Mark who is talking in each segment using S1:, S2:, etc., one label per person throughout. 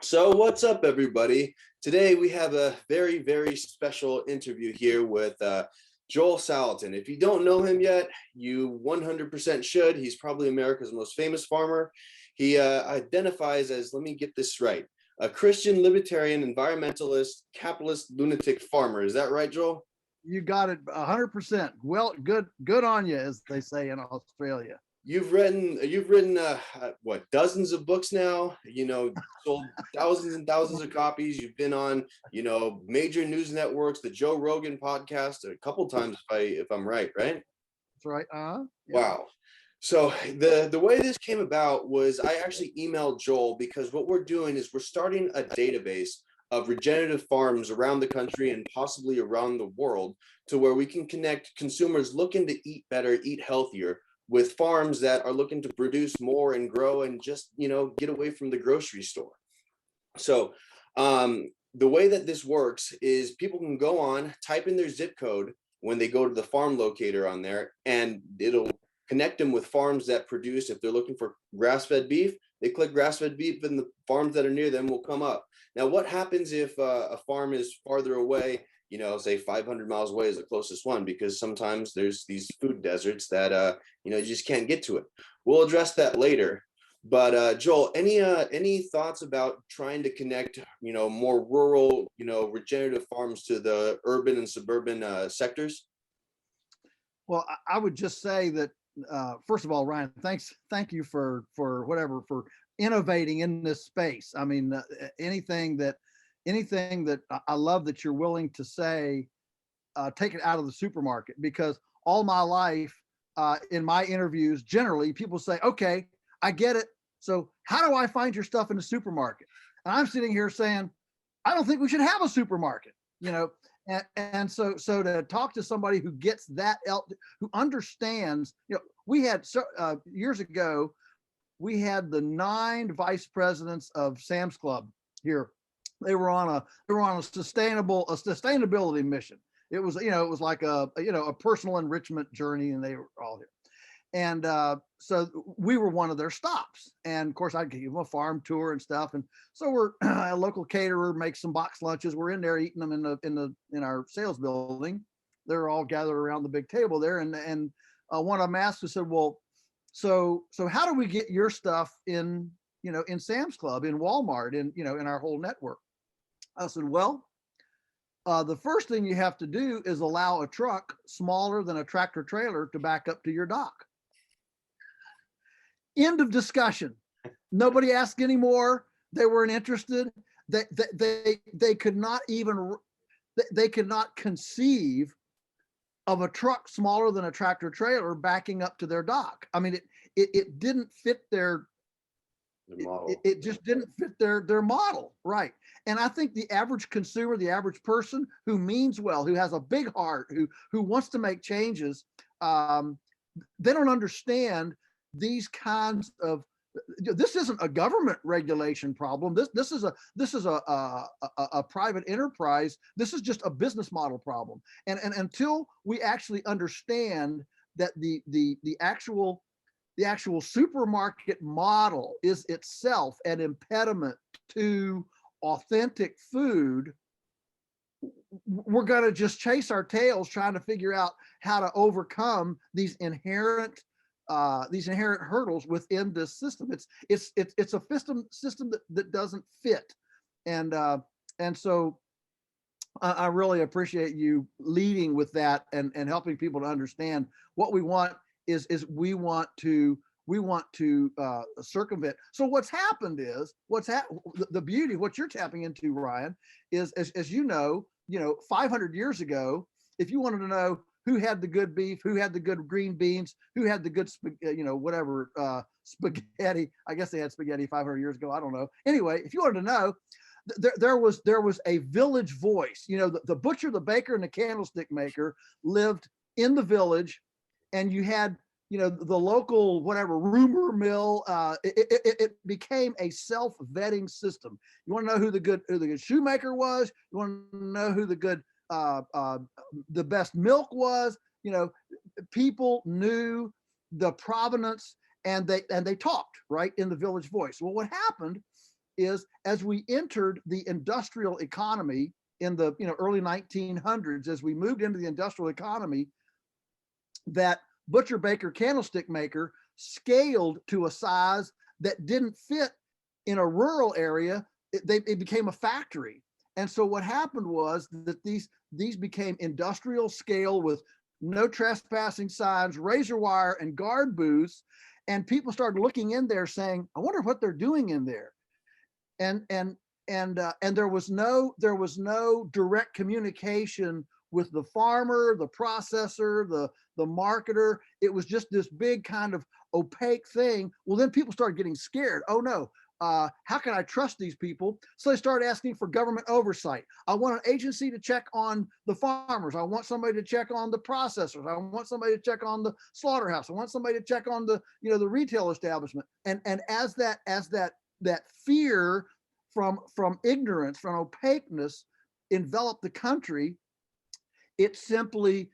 S1: So what's up, everybody? Today we have a very, very special interview here with Joel Salatin. If you don't know him yet, you 100% should. He's probably America's most famous farmer. He identifies as, let me get this right, a Christian, libertarian, environmentalist, capitalist, lunatic farmer. Is that right, Joel?
S2: You got it 100%. Well, good on you, as they say in Australia.
S1: You've written what, dozens of books now, sold thousands and thousands of copies. You've been on, major news networks, the Joe Rogan podcast a couple times, if I'm right?
S2: That's right. Yeah.
S1: Wow. So the way this came about was I actually emailed Joel because what we're doing is we're starting a database of regenerative farms around the country and possibly around the world, to where we can connect consumers looking to eat better, eat healthier, with farms that are looking to produce more and grow and just, get away from the grocery store. So the way that this works is people can go on, type in their zip code when they go to the farm locator on there, and it'll connect them with farms that produce. If they're looking for grass-fed beef, they click grass-fed beef and the farms that are near them will come up. Now, what happens if a farm is farther away, say 500 miles away is the closest one, because sometimes there's these food deserts that, you just can't get to it. We'll address that later. But Joel, any thoughts about trying to connect, more rural, regenerative farms to the urban and suburban sectors?
S2: Well, I would just say that first of all, Ryan, thank you for innovating in this space. I mean, anything that I love that you're willing to say, take it out of the supermarket, because all my life in my interviews, generally people say, okay, I get it. So how do I find your stuff in the supermarket? And I'm sitting here saying, I don't think we should have a supermarket, and so to talk to somebody who gets that, who understands, we had years ago, we had the 9 vice presidents of Sam's Club here. They were on a sustainability mission. It was like a personal enrichment journey, and they were all here. And so we were one of their stops. And of course, I'd give them a farm tour and stuff. And so we're a local caterer makes some box lunches. We're in there eating them in our sales building. They're all gathered around the big table there. And one of them asked, who said, well, so how do we get your stuff in Sam's Club, in Walmart, in our whole network? I said, well, the first thing you have to do is allow a truck smaller than a tractor trailer to back up to your dock. End of discussion. Nobody asked anymore. They weren't interested. They could not conceive of a truck smaller than a tractor trailer backing up to their dock. I mean, it didn't fit their model. It just didn't fit their model, right? And I think the average consumer, the average person who means well, who has a big heart, who wants to make changes, they don't understand these kinds of. This isn't a government regulation problem. This is a private enterprise. This is just a business model problem. And until we actually understand that the actual supermarket model is itself an impediment to authentic food, we're going to just chase our tails trying to figure out how to overcome these inherent hurdles within this system. It's a system that doesn't fit, and so I really appreciate you leading with that and helping people to understand what we want is we want to circumvent. So what's happened is the beauty of what you're tapping into, Ryan, is as you know 500 years ago, if you wanted to know who had the good beef, who had the good green beans, who had the good, spaghetti. I guess they had spaghetti 500 years ago. I don't know. Anyway, if you wanted to know, there was a village voice. The butcher, the baker, and the candlestick maker lived in the village, and you had the local rumor mill. It became a self-vetting system. You want to know who the good shoemaker was. You want to know who the best milk was. People knew the provenance, and they talked right in the village voice. Well, what happened is as we entered the industrial economy in the early 1900s, as we moved into the industrial economy, that butcher, baker, candlestick maker scaled to a size that didn't fit in a rural area. It became a factory. And so what happened was that these became industrial scale with no trespassing signs, razor wire, and guard booths. And people started looking in there saying, I wonder what they're doing in there. And there was no direct communication with the farmer, the processor, the marketer. It was just this big kind of opaque thing. Well, then people started getting scared. Oh no, how can I trust these people? So they started asking for government oversight. I want an agency to check on the farmers. I want somebody to check on the processors. I want somebody to check on the slaughterhouse. I want somebody to check on the the retail establishment. And as that fear from ignorance, from opaqueness enveloped the country, it simply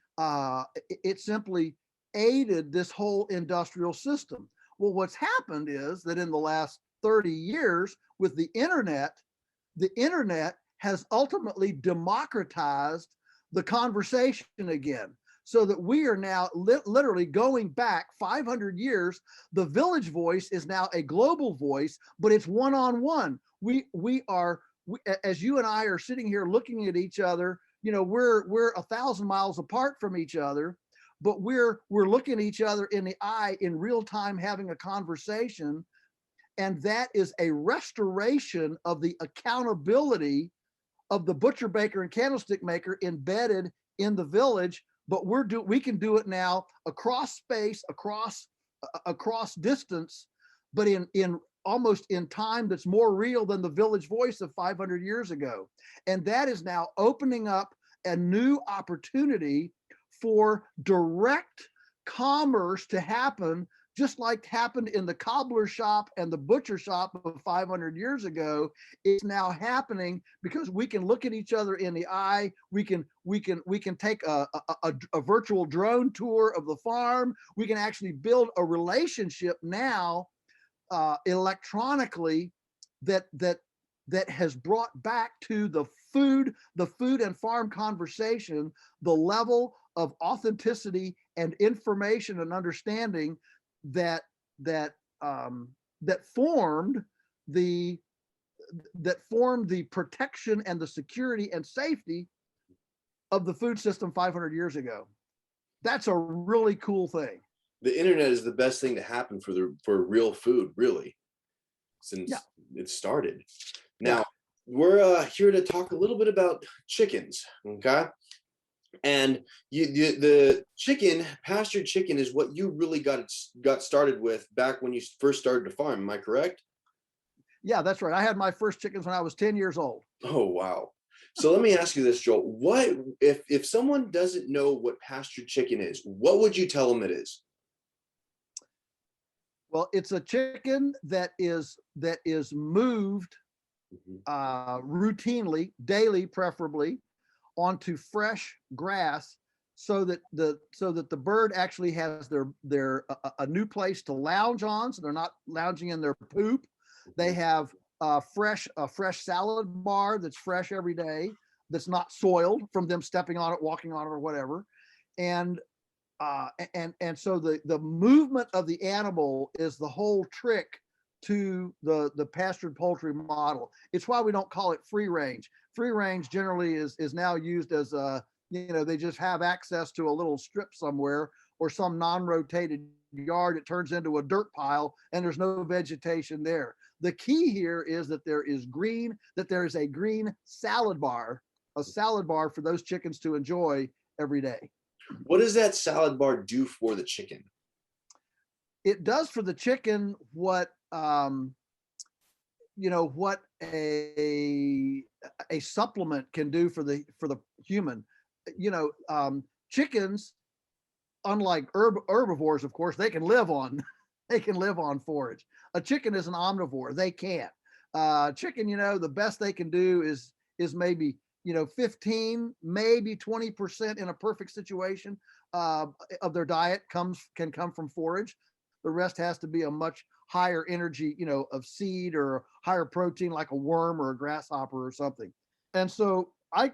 S2: aided this whole industrial system. Well, what's happened is that in the last 30 years with the internet has ultimately democratized the conversation again, so that we are now literally going back 500 years. The village voice is now a global voice, but it's one-on-one. We are, as you and I are sitting here looking at each other, we're 1,000 miles apart from each other, but we're looking at each other in the eye in real time, having a conversation. And that is a restoration of the accountability of the butcher, baker, and candlestick maker embedded in the village. But we can do it now across space, across distance, but in almost in time that's more real than the village voice of 500 years ago. And that is now opening up a new opportunity for direct commerce to happen, just like happened in the cobbler shop and the butcher shop of 500 years ago. It's now happening because we can look at each other in the eye. We can take a virtual drone tour of the farm. We can actually build a relationship now electronically that has brought back to the food and farm conversation the level of authenticity and information and understanding that formed the protection and the security and safety of the food system 500 years ago. That's a really cool thing.
S1: The internet is the best thing to happen for real food, really, since it started. Now, we're here to talk a little bit about chickens, okay? And the chicken, pastured chicken, is what you really got started with back when you first started to farm. Am I correct?
S2: Yeah, that's right. I had my first chickens when I was 10 years old.
S1: Oh, wow. So let me ask you this, Joel. What if someone doesn't know what pastured chicken is, what would you tell them it is?
S2: Well, it's a chicken that is moved routinely, daily, preferably, onto fresh grass, so that the bird actually has a new place to lounge on, so they're not lounging in their poop. They have a fresh salad bar that's fresh every day, that's not soiled from them stepping on it, walking on it, or whatever. And so the movement of the animal is the whole trick to the pastured poultry model. It's why we don't call it free range. Free range generally is now used as they just have access to a little strip somewhere or some non-rotated yard. It turns into a dirt pile and there's no vegetation there. The key here is that there is a green salad bar, a salad bar for those chickens to enjoy every day.
S1: What does that salad bar do for the chicken?
S2: It does for the chicken what what a supplement can do for the human. Chickens, unlike herbivores, of course, they can live on forage. A chicken is an omnivore. They can't. Chicken, the best they can do is maybe 15, maybe 20% in a perfect situation of their diet can come from forage. The rest has to be a much higher energy, of seed or higher protein like a worm or a grasshopper or something. And so I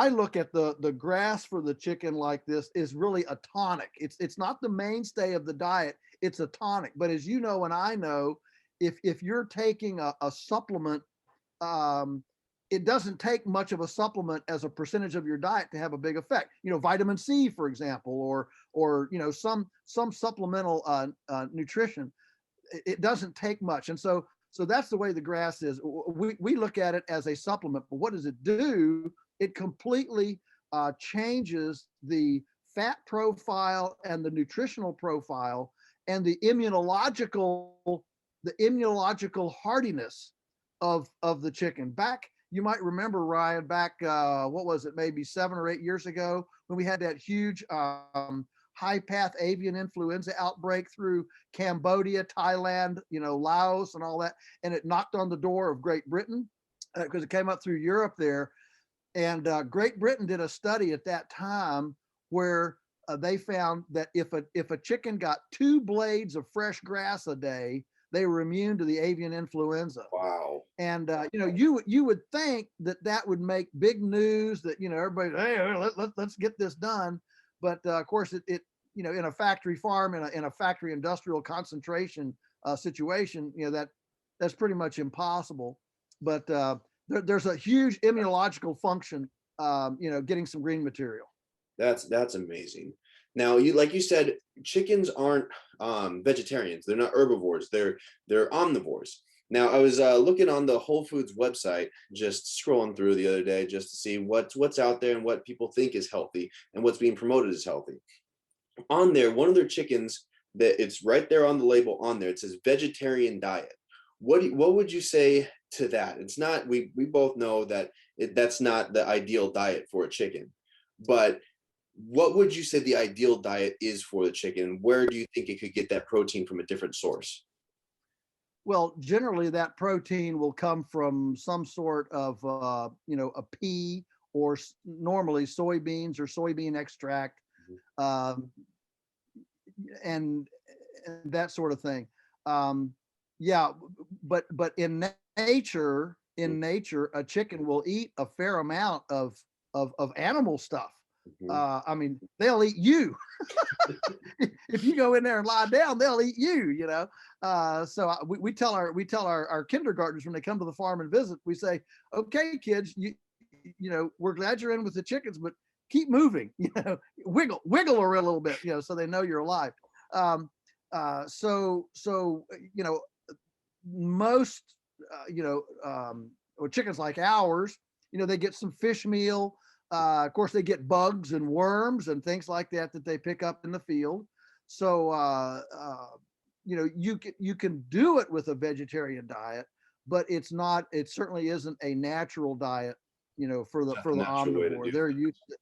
S2: look at the grass for the chicken like this is really a tonic. It's not the mainstay of the diet. It's a tonic. But as you know, and I know, if you're taking a supplement, it doesn't take much of a supplement as a percentage of your diet to have a big effect. Vitamin C, for example, or some supplemental nutrition. It doesn't take much, and so that's the way the grass is. We look at it as a supplement, but what does it do? It completely changes the fat profile and the nutritional profile and the immunological hardiness of the chicken. Back, you might remember, Ryan, back what was it, maybe 7 or 8 years ago, when we had that huge high path avian influenza outbreak through Cambodia, Thailand, Laos and all that, and it knocked on the door of Great Britain because it came up through Europe there. And Great Britain did a study at that time where they found that if a chicken got 2 blades of fresh grass a day, they were immune to the avian influenza.
S1: Wow.
S2: And you would think that would make big news, that everybody, hey, let's get this done. But of course, it in a factory farm, in a factory industrial concentration situation, that's pretty much impossible. But there's a huge immunological function, getting some green material.
S1: That's amazing. Now, like you said, chickens aren't vegetarians. They're not herbivores. They're omnivores. Now, I was looking on the Whole Foods website, just scrolling through the other day, just to see what's out there and what people think is healthy and what's being promoted as healthy. On there, one of their chickens, that it's right there on the label on there, it says vegetarian diet. What would you say to that? It's not, we both know that that's not the ideal diet for a chicken, but what would you say the ideal diet is for the chicken? Where do you think it could get that protein from a different source?
S2: Well, generally that protein will come from some sort of, a pea, or normally soybeans or soybean extract, and that sort of thing. Yeah, but in nature, a chicken will eat a fair amount of animal stuff. I mean, they'll eat you. If you go in there and lie down, they'll eat you. So we tell our kindergartners when they come to the farm and visit, we say, "Okay, kids, we're glad you're in with the chickens, but keep moving. Wiggle a little bit, so they know you're alive." So most or chickens like ours, they get some fish meal. Of course, they get bugs and worms and things like that they pick up in the field. So you can do it with a vegetarian diet, but it certainly isn't a natural diet, for the omnivore. They're used to,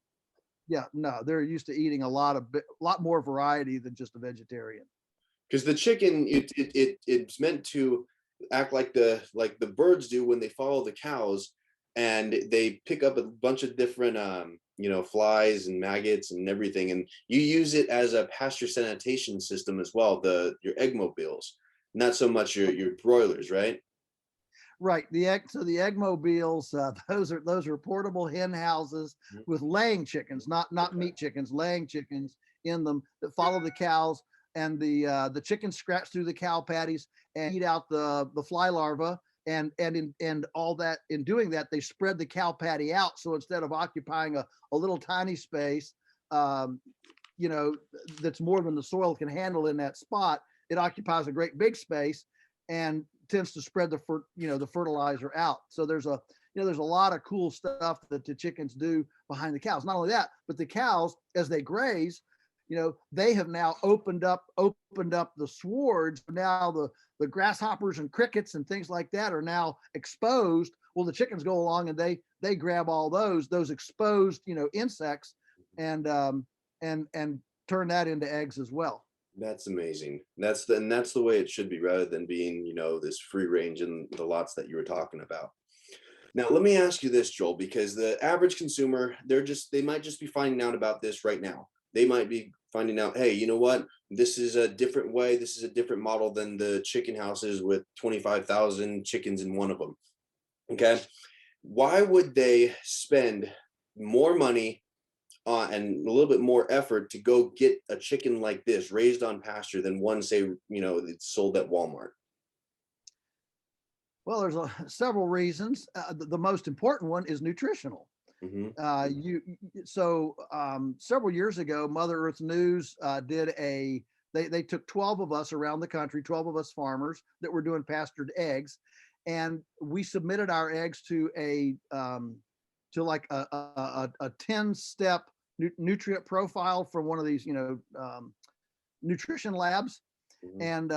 S2: they're used to eating a lot more variety than just a vegetarian.
S1: Because the chicken, it's meant to act like the birds do when they follow the cows, and they pick up a bunch of different flies and maggots and everything, and you use it as a pasture sanitation system as well, your egg mobiles, not so much your broilers, right?
S2: Right. The egg mobiles, those are portable hen houses with laying chickens, not meat chickens, laying chickens in them that follow the cows, and the chickens scratch through the cow patties and eat out the fly larvae. And all that, in doing that, they spread the cow patty out. So instead of occupying a little tiny space, that's more than the soil can handle in that spot, it occupies a great big space and tends to spread the fertilizer out. So there's a lot of cool stuff that the chickens do behind the cows. Not only that, but the cows, as they graze, they have now opened up the swards. Now the grasshoppers and crickets and things like that are now exposed. Well, the chickens go along and they grab all those exposed, insects, and turn that into eggs as well.
S1: That's amazing. That's the way it should be, rather than being, this free range in the lots that you were talking about. Now, let me ask you this, Joel, because the average consumer, they might just be finding out about this right now. They might be finding out, hey, you know what? this is a different way. This is a different model than the chicken houses with 25,000 chickens in one of them. Okay. Why would they spend more money and a little bit more effort to go get a chicken like this raised on pasture than one, say, it's sold at Walmart?
S2: Well, there's several reasons. The most important one is nutritional.
S1: Mm-hmm.
S2: Several years ago, Mother Earth News did they took 12 of us around the country, 12 of us farmers that were doing pastured eggs, and we submitted our eggs to a 10-step nutrient profile from one of these nutrition labs. Mm-hmm. And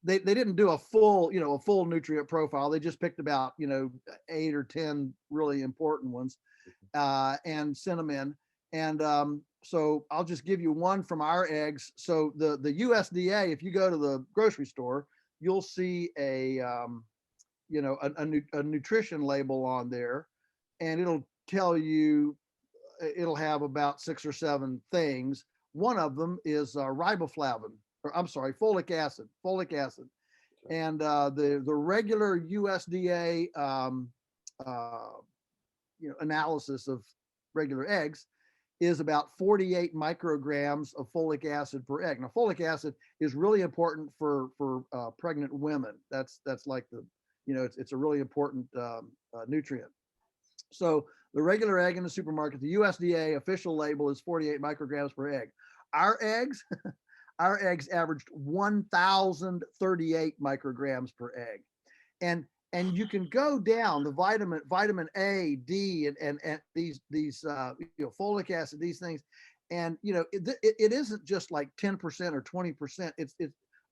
S2: they didn't do a full nutrient profile. They just picked about 8 or 10 really important ones and sent them in. And so I'll just give you one from our eggs. So the USDA, if you go to the grocery store, you'll see a nutrition label on there, and it'll tell you, it'll have about 6 or 7 things. One of them is riboflavin, or I'm sorry, folic acid. And the regular USDA analysis of regular eggs is about 48 micrograms of folic acid per egg. Now, folic acid is really important for pregnant women. That's like it's a really important nutrient. So the regular egg in the supermarket, the USDA official label is 48 micrograms per egg. Our eggs averaged 1,038 micrograms per egg. And you can go down the vitamin A, D, and these folic acid, these things, and it isn't just like 10% or 20%. It's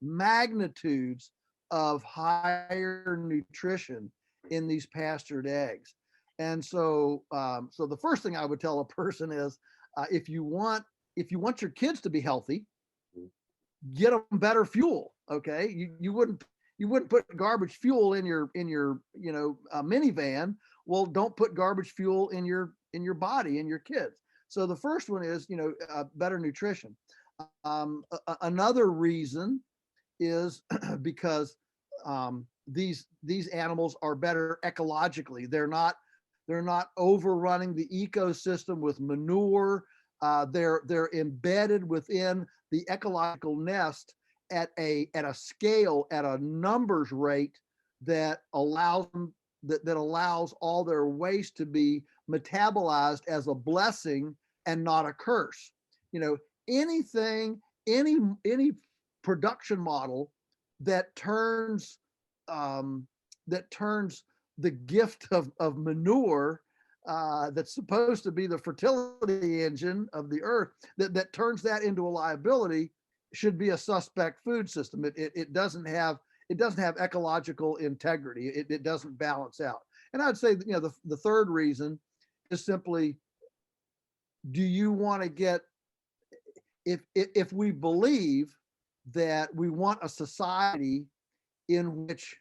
S2: magnitudes of higher nutrition in these pastured eggs. And so the first thing I would tell a person is, if you want your kids to be healthy, get them better fuel. Okay, you wouldn't put garbage fuel in your minivan. Well, don't put garbage fuel in your body, in your kids. So the first one is better nutrition. Another reason is because these animals are better ecologically. They're not overrunning the ecosystem with manure. They're embedded within the ecological nest at a scale, at a numbers rate that allows all their waste to be metabolized as a blessing and not a curse. Any production model that turns the gift of manure, that's supposed to be the fertility engine of the earth, that turns that into a liability, should be a suspect food system. It doesn't have ecological integrity. It doesn't balance out. And I'd say the third reason is simply, do you want to get, if we believe that we want a society in which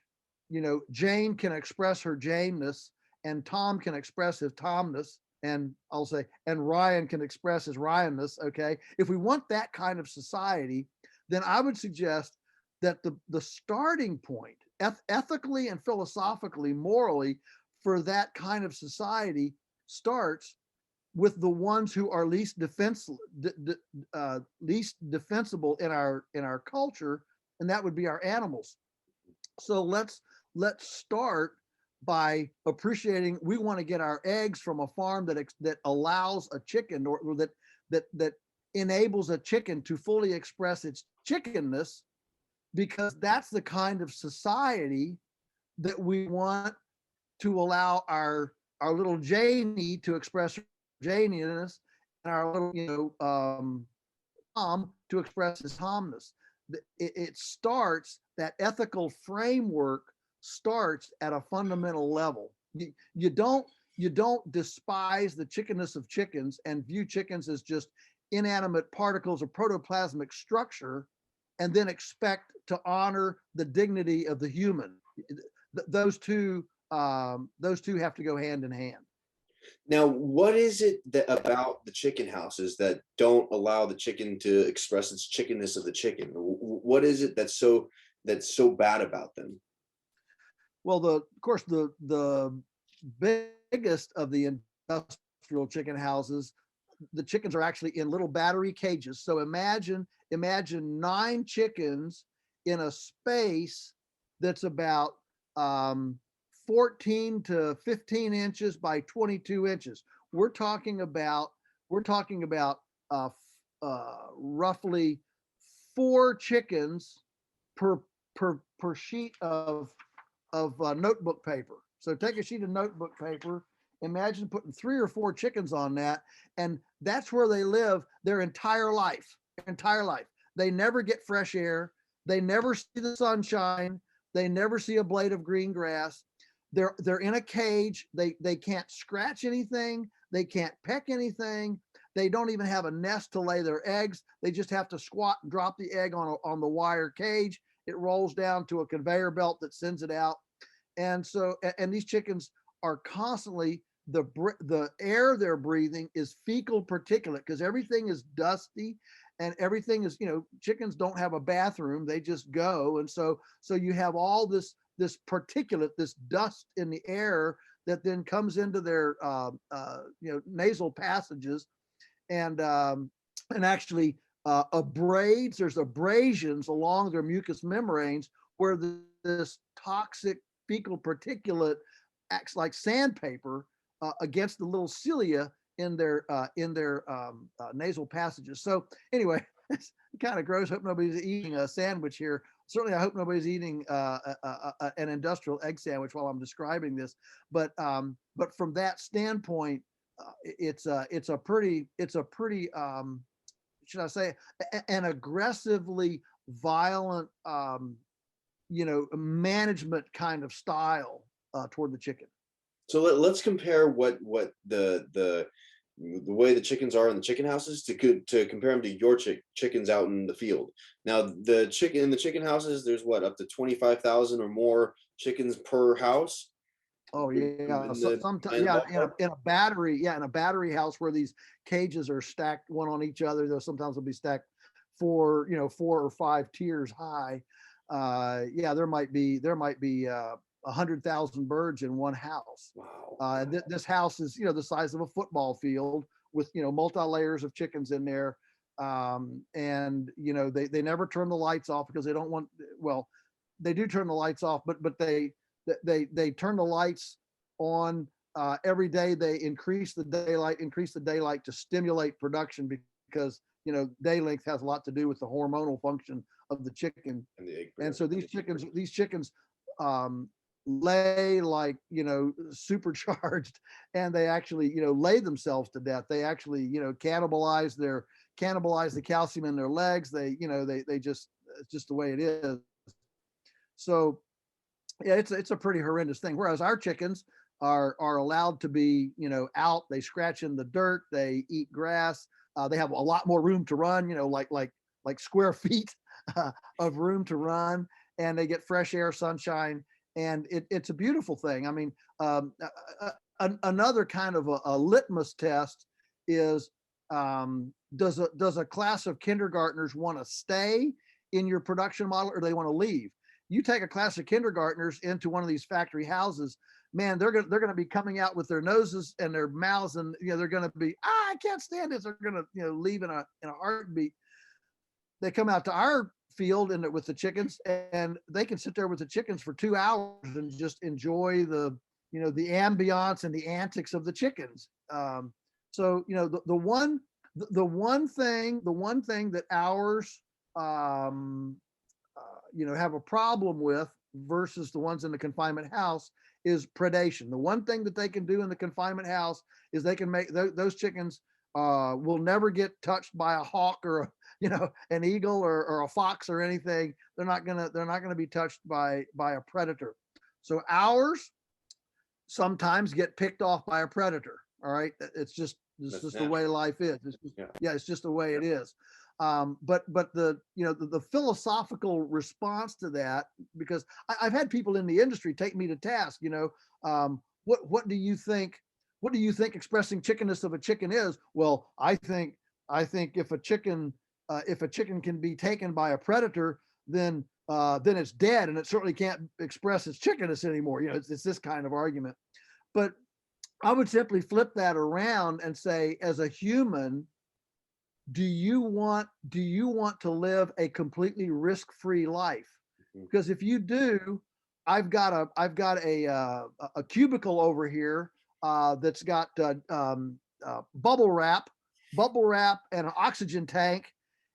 S2: Jane can express her Janeness, and Tom can express his Tomness, and I'll say, and Ryan can express his Ryanness. Okay, if we want that kind of society, then I would suggest that the starting point, ethically and philosophically, morally, for that kind of society starts with the ones who are least defensible in our culture, and that would be our animals. So let's start by appreciating, we want to get our eggs from a farm that allows a chicken, or that enables a chicken to fully express its chickenness, because that's the kind of society that we want to allow our little Janie to express her Janiness, and our little Tom to express his Tomness. It starts, that ethical framework starts at a fundamental level. You don't despise the chickenness of chickens and view chickens as just inanimate particles of protoplasmic structure, and then expect to honor the dignity of the human. Those two have to go hand in hand.
S1: Now, what is it that about the chicken houses that don't allow the chicken to express its chickenness of the chicken? What is it that's so bad about them?
S2: Well, of course, the biggest of the industrial chicken houses, the chickens are actually in little battery cages. So imagine 9 chickens in a space that's about 14 to 15 inches by 22 inches. We're talking about uh, roughly 4 chickens per sheet of notebook paper. So take a sheet of notebook paper. Imagine putting 3 or 4 chickens on that, and that's where they live their entire life. Entire life. They never get fresh air. They never see the sunshine. They never see a blade of green grass. They're in a cage. They can't scratch anything. They can't peck anything. They don't even have a nest to lay their eggs. They just have to squat and drop the egg on the wire cage. It rolls down to a conveyor belt that sends it out. And so, and these chickens are constantly, the air they're breathing is fecal particulate, because everything is dusty and everything is, chickens don't have a bathroom, they just go. And so you have all this particulate, this dust in the air that then comes into their nasal passages, and actually there's abrasions along their mucous membranes where this toxic fecal particulate acts like sandpaper against the little cilia in their nasal passages. So anyway, it's kind of gross. Hope nobody's eating a sandwich here. Certainly, I hope nobody's eating an industrial egg sandwich while I'm describing this. But from that standpoint, it's a pretty should I say, an aggressively violent management kind of style toward the chicken.
S1: So let's compare what the way the chickens are in the chicken houses to compare them to your chickens out in the field. Now, the chicken houses, there's what, up to 25,000 or more chickens per house.
S2: Oh yeah,
S1: In
S2: sometimes in a battery house where these cages are stacked one on each other. Sometimes they'll be stacked 4 or 5 tiers high. There might be 100,000 birds in one house.
S1: Wow.
S2: This house is the size of a football field with multi layers of chickens in there, and they never turn the lights off because they don't want. Well, they do turn the lights off, but they turn the lights on every day. They increase the daylight to stimulate production, because day length has a lot to do with the hormonal function of the chicken. And so these chickens lay like supercharged, and they actually lay themselves to death. They actually cannibalize the calcium in their legs. They just, it's just the way it is. So yeah, it's a pretty horrendous thing. Whereas our chickens are allowed to be out. They scratch in the dirt. They eat grass. They have a lot more room to run. Like square feet of room to run, and they get fresh air, sunshine, and it's a beautiful thing. I mean, another kind of a litmus test is, does a class of kindergartners want to stay in your production model, or they want to leave? You take a class of kindergartners into one of these factory houses, man, they're gonna be coming out with their noses and their mouths, and they're gonna be, I can't stand this. They're gonna leave in a heartbeat. They come out to our field and with the chickens, and they can sit there with the chickens for 2 hours and just enjoy the ambiance and the antics of the chickens. So the one thing that ours have a problem with versus the ones in the confinement house is predation. The one thing that they can do in the confinement house is they can make those chickens will never get touched by a hawk or an eagle or a fox or anything. They're not gonna be touched by a predator. So ours sometimes get picked off by a predator. All right, it's just the way life is. It's just the way it is. But the philosophical response to that, because I've had people in the industry take me to task. What do you think what do you think expressing chickenness of a chicken is? Well, I think if a chicken can be taken by a predator, then it's dead, and it certainly can't express its chickenness anymore. You know, it's this kind of argument. But I would simply flip that around and say, as a human, do you want to live a completely risk-free life? Because if you do, I've got a cubicle over here that's got bubble wrap and an oxygen tank,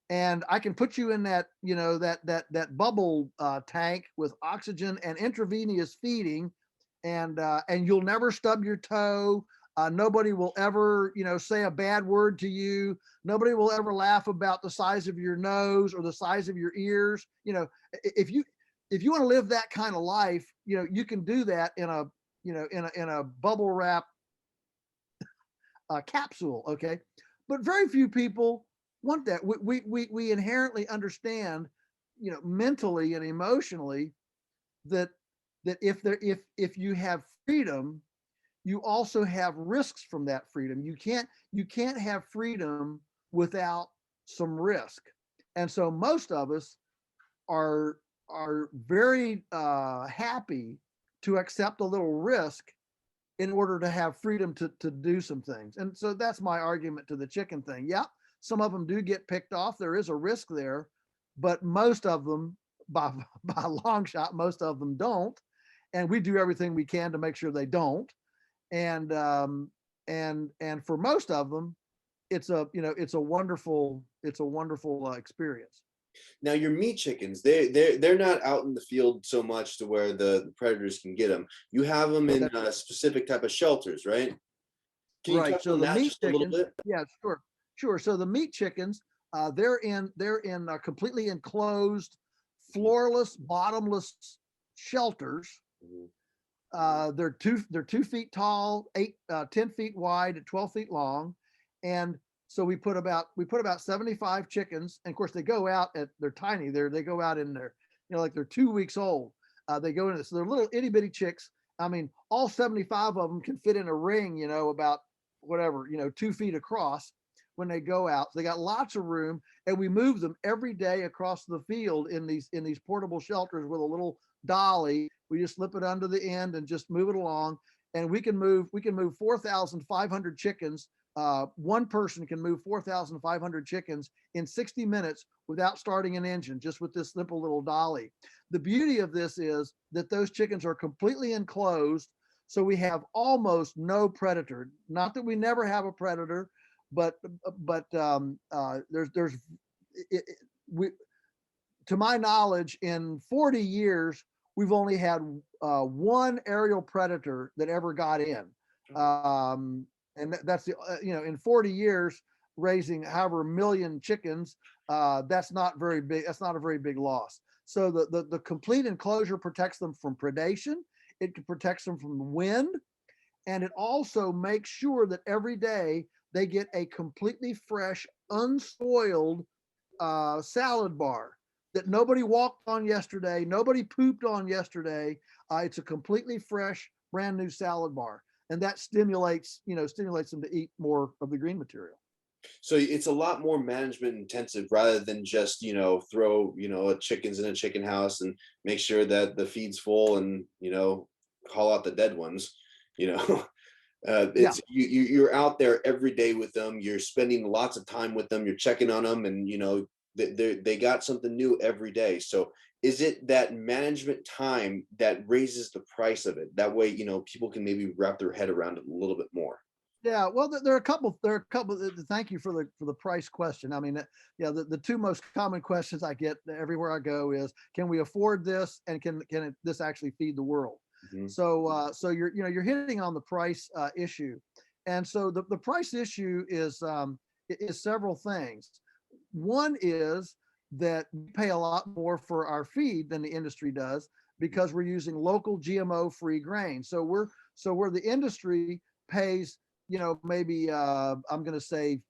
S2: and I can put you in that, you know, that bubble tank with oxygen and intravenous feeding, and you'll never stub your toe. Nobody will ever, you know, say a bad word to you. Nobody will ever laugh about the size of your nose or the size of your ears. You know, if you want to live that kind of life, you know, you can do that in a bubble wrap capsule. Okay. But very few people want that. We inherently understand, you know, mentally and emotionally that if you have freedom, you also have risks from that freedom. You can't have freedom without some risk. And so most of us are very happy to accept a little risk in order to have freedom to do some things. And so that's my argument to the chicken thing. Yeah, some of them do get picked off. There is a risk there, but most of them, by a long shot, most of them don't. And we do everything we can to make sure they don't. And for most of them, it's a wonderful experience.
S1: Now your meat chickens, they're not out in the field so much to where the predators can get them. You have them in a specific type of shelters, right? Can you touch on that just a little bit?
S2: Yeah, sure. So the meat chickens, they're in completely enclosed, floorless, bottomless shelters. They're 2 feet tall, 10 feet wide, and 12 feet long, and so we put about 75 chickens, and of course they go out they're tiny. They go out in there, you know, like they're 2 weeks old. They go into, so they're little itty bitty chicks. I mean, all 75 of them can fit in a ring, you know, about whatever, you know, 2 feet across when they go out. So they got lots of room, and we move them every day across the field in these portable shelters with a little dolly. We just slip it under the end and just move it along, and we can move 4,500 chickens. One person can move 4,500 chickens in 60 minutes without starting an engine, just with this simple little dolly. The beauty of this is that those chickens are completely enclosed, so we have almost no predator. Not that we never have a predator, but to my knowledge, in 40 years, we've only had one aerial predator that ever got in. And that's in 40 years, raising however million chickens, that's not very big. That's not a very big loss. So the complete enclosure protects them from predation. It protects them from the wind. And it also makes sure that every day they get a completely fresh, unsoiled salad bar that nobody walked on yesterday, nobody pooped on yesterday. It's a completely fresh, brand new salad bar. And that stimulates them to eat more of the green material.
S1: So it's a lot more management intensive rather than just, throw, chickens in a chicken house and make sure that the feed's full and, call out the dead ones, it's you're out there every day with them. You're spending lots of time with them. You're checking on them, and, they got something new every day. So is it that management time that raises the price of it? That way, people can maybe wrap their head around it a little bit more.
S2: Yeah, well, there are a couple. Thank you for the price question. I mean, the two most common questions I get everywhere I go is, can we afford this, and can this actually feed the world? Mm-hmm. So you're hitting on the price issue, and so the price issue is several things. One is that we pay a lot more for our feed than the industry does because we're using local GMO-free grain. So where the industry pays, maybe I'm going to say,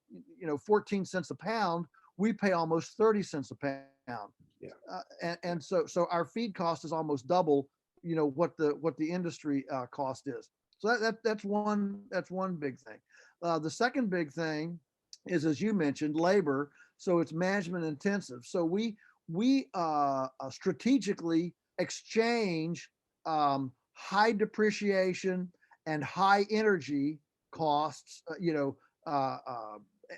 S2: 14 cents a pound, we pay almost 30 cents a pound. Yeah. So our feed cost is almost double, what the industry cost is. So that's one big thing. The second big thing is, as you mentioned, labor. So it's management intensive. So we strategically exchange high depreciation and high energy costs,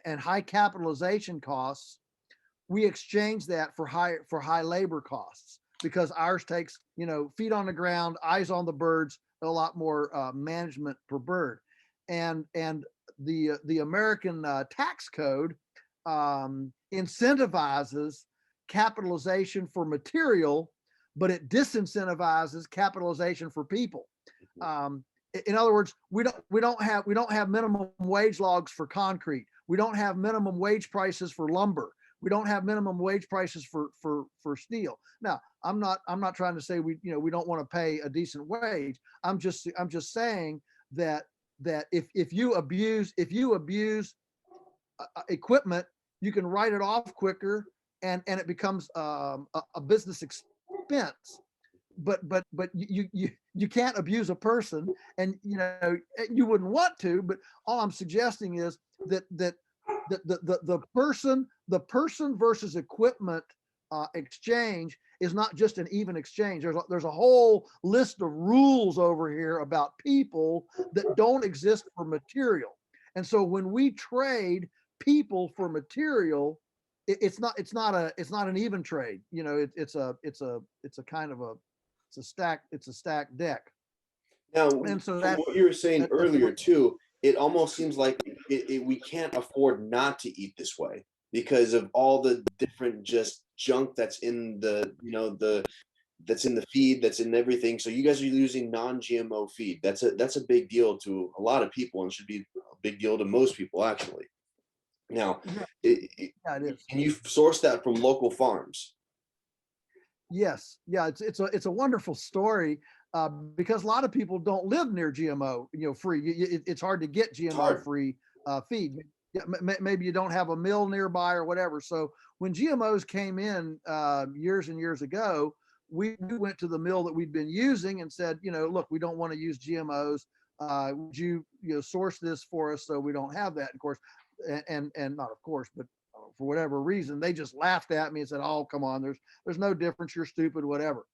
S2: and high capitalization costs. We exchange that for high labor costs, because ours takes, feet on the ground, eyes on the birds, a lot more management per bird. And the American tax code incentivizes capitalization for material, but it disincentivizes capitalization for people. In other words, we don't have minimum wage logs for concrete. We don't have minimum wage prices for lumber. We don't have minimum wage prices for steel. Now, I'm not trying to say we don't want to pay a decent wage. I'm just saying that if you abuse equipment, you can write it off quicker, and it becomes a business expense. But you can't abuse a person, and you wouldn't want to. But all I'm suggesting is that the person versus equipment exchange is not just an even exchange. There's a whole list of rules over here about people that don't exist for material. And so when we trade people for material, it's not an even trade. It's a kind of a stacked deck.
S1: Now,
S2: And so
S1: from what you were saying earlier too, it almost seems like we can't afford not to eat this way because of all the different just junk that's in that's in the feed, that's in everything. So you guys are using non-GMO feed. That's a big deal to a lot of people, and should be a big deal to most people, actually. Now,
S2: it is.
S1: can you source that from local farms?
S2: Yes, yeah, it's a wonderful story, because a lot of people don't live near GMO, free. It's hard to get GMO free feed. Yeah, maybe you don't have a mill nearby or whatever. So when GMOs came in years and years ago, we went to the mill that we'd been using and said, look, we don't want to use GMOs. Would you source this for us so we don't have that? Of course, and not of course, but for whatever reason, they just laughed at me and said, "Oh, come on, there's no difference. You're stupid, whatever."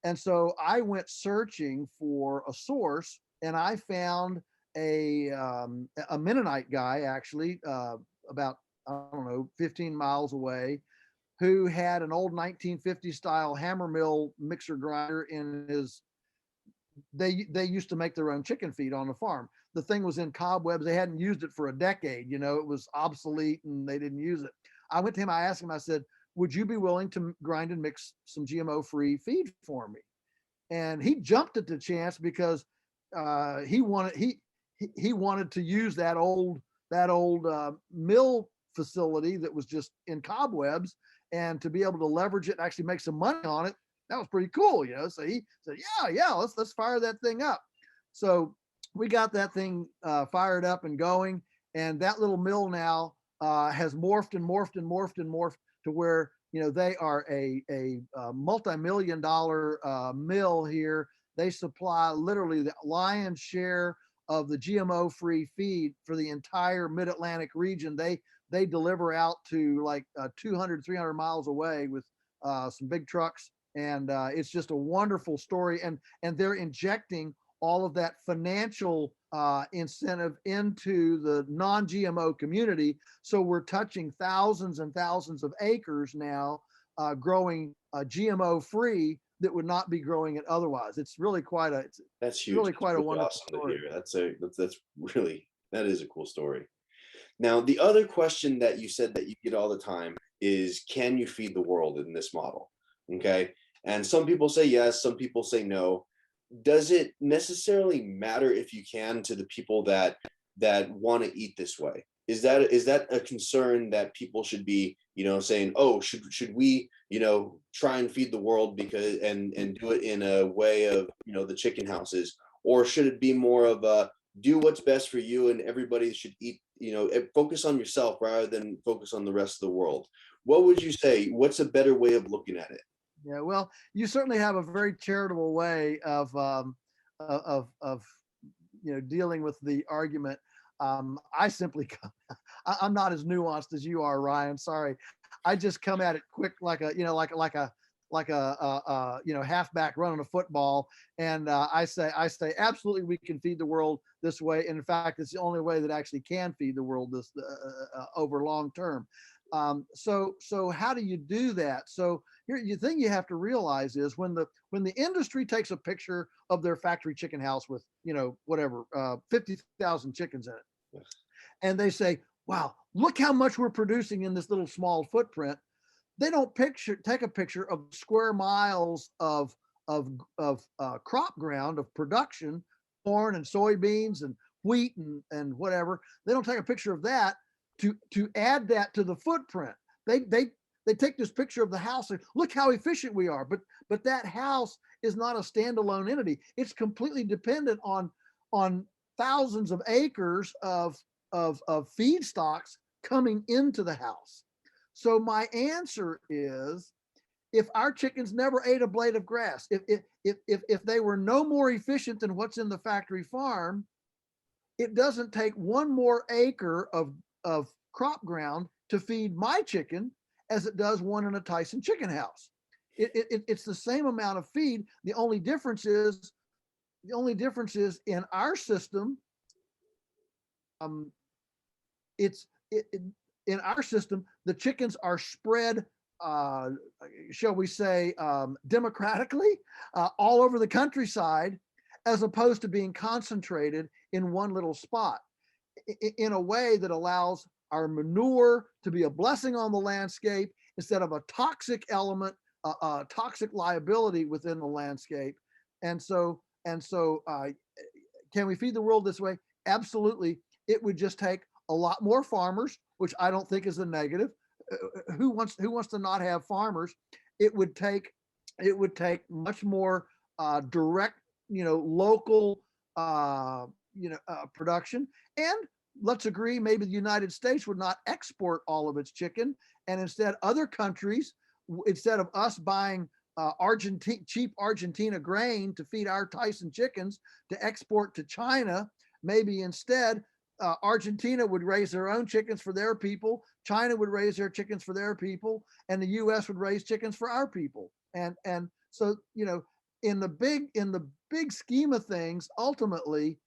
S2: And so I went searching for a source, and I found a Mennonite guy, actually, about, I don't know, 15 miles away, who had an old 1950 style hammer mill mixer grinder in his. They used to make their own chicken feed on the farm. The thing was in cobwebs. They hadn't used it for a decade. It was obsolete and they didn't use it. I went to him. I asked him. I said, "Would you be willing to grind and mix some GMO-free feed for me?" And he jumped at the chance because he wanted to use that old mill facility that was just in cobwebs, and to be able to leverage it and actually make some money on it. That was pretty cool, So he said, "Yeah, let's fire that thing up." So we got that thing fired up and going, and that little mill now has morphed to where they are a multi-million-dollar mill here. They supply literally the lion's share of the GMO-free feed for the entire Mid-Atlantic region. They deliver out to like 200, 300 miles away with some big trucks. And it's just a wonderful story. And they're injecting all of that financial incentive into the non-GMO community. So we're touching thousands and thousands of acres now, growing GMO free that would not be growing it otherwise. It's really quite a,
S1: That's huge.
S2: Really quite
S1: really
S2: a wonderful
S1: awesome
S2: story.
S1: to hear. That's really, that is a cool story. Now, the other question that you said that you get all the time is, can you feed the world in this model? Okay. And some people say yes, some people say no. Does it necessarily matter if you can to the people that want to eat this way? Is that a concern that people should be, saying, "Oh, should we, try and feed the world because and do it in a way of, the chicken houses?" Or should it be more of a do what's best for you and everybody should eat, focus on yourself rather than focus on the rest of the world? What would you say? What's a better way of looking at it?
S2: Yeah, well, you certainly have a very charitable way of dealing with the argument, I simply I'm not as nuanced as you are, Ryan. Sorry, I just come at it quick, like a halfback running a football, and I say absolutely we can feed the world this way. And in fact, it's the only way that actually can feed the world this over long term. So how do you do that? So here, the thing you have to realize is when the industry takes a picture of their factory chicken house with 50,000 chickens in it, and they say, "Wow, look how much we're producing in this little small footprint." They don't take a picture of square miles of crop ground of production, corn and soybeans and wheat and whatever. They don't take a picture of that to add that to the footprint. They take this picture of the house and look how efficient we are. But that house is not a standalone entity. It's completely dependent on thousands of acres of feedstocks coming into the house. So my answer is, if our chickens never ate a blade of grass, if they were no more efficient than what's in the factory farm, it doesn't take one more acre of crop ground to feed my chicken as it does one in a Tyson chicken house. It's the same amount of feed. The only difference is in our system. In our system, the chickens are spread, shall we say, democratically all over the countryside, as opposed to being concentrated in one little spot, in a way that allows our manure to be a blessing on the landscape instead of a toxic element, a toxic liability within the landscape. And so, can we feed the world this way? Absolutely. It would just take a lot more farmers, which I don't think is a negative. Who wants to not have farmers? It would take much more direct, local, production. And let's agree, maybe the United States would not export all of its chicken, and instead other countries, instead of us buying cheap Argentina grain to feed our Tyson chickens to export to China, maybe instead Argentina would raise their own chickens for their people, China would raise their chickens for their people, and the US would raise chickens for our people. And so, in the big scheme of things, ultimately,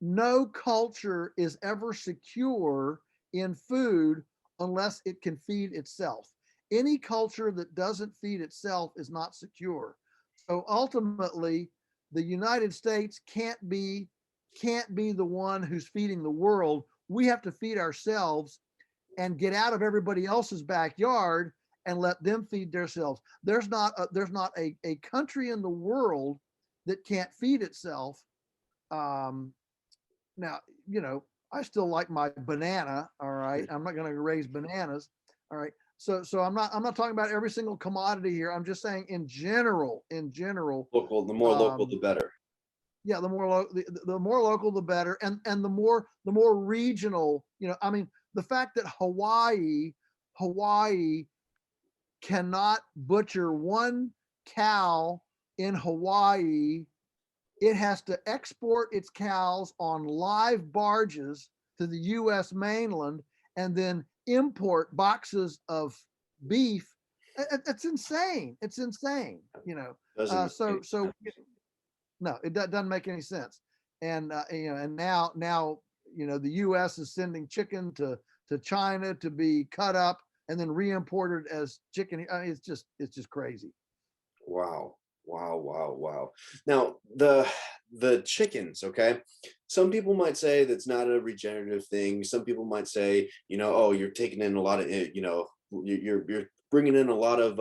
S2: no culture is ever secure in food unless it can feed itself. Any culture that doesn't feed itself is not secure. So ultimately, the United States can't be the one who's feeding the world. We have to feed ourselves and get out of everybody else's backyard and let them feed themselves. There's not a country in the world that can't feed itself. Now, I still like my banana. All right. I'm not going to raise bananas. All right. So I'm not talking about every single commodity here. I'm just saying in general.
S1: Local, the more local, the better.
S2: Yeah, the more local, the better, and the more regional. The fact that Hawaii cannot butcher one cow in Hawaii, it has to export its cows on live barges to the U.S. mainland and then import boxes of beef. It's insane. It's insane. So no, it doesn't make any sense. And and now the U.S. is sending chicken to China to be cut up and then re-imported as chicken. It's just crazy.
S1: Wow. Now the chickens, okay. Some people might say that's not a regenerative thing. Some people might say, oh, you're taking in a lot of, you're bringing in a lot of,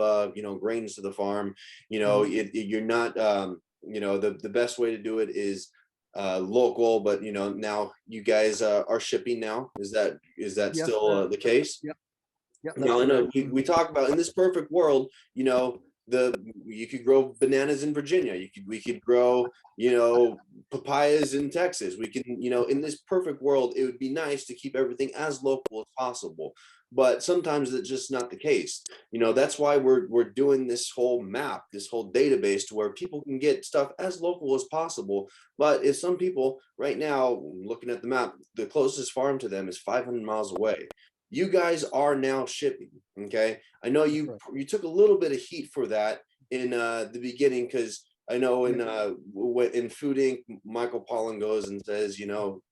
S1: grains to the farm. You're not, the best way to do it is local, but now you guys are shipping now. Is that yes, still the case?
S2: Yep.
S1: Now I know we talk about in this perfect world, you could grow bananas in Virginia. We could grow, papayas in Texas. We can, you know, in this perfect world, it would be nice to keep everything as local as possible. But sometimes it's just not the case. You know, that's why we're doing this whole map, this whole database to where people can get stuff as local as possible. But if some people right now, looking at the map, the closest farm to them is 500 miles away. You guys are now shipping. Okay. I know you took a little bit of heat for that in the beginning, because I know in Food Inc., Michael Pollan goes and says, you know,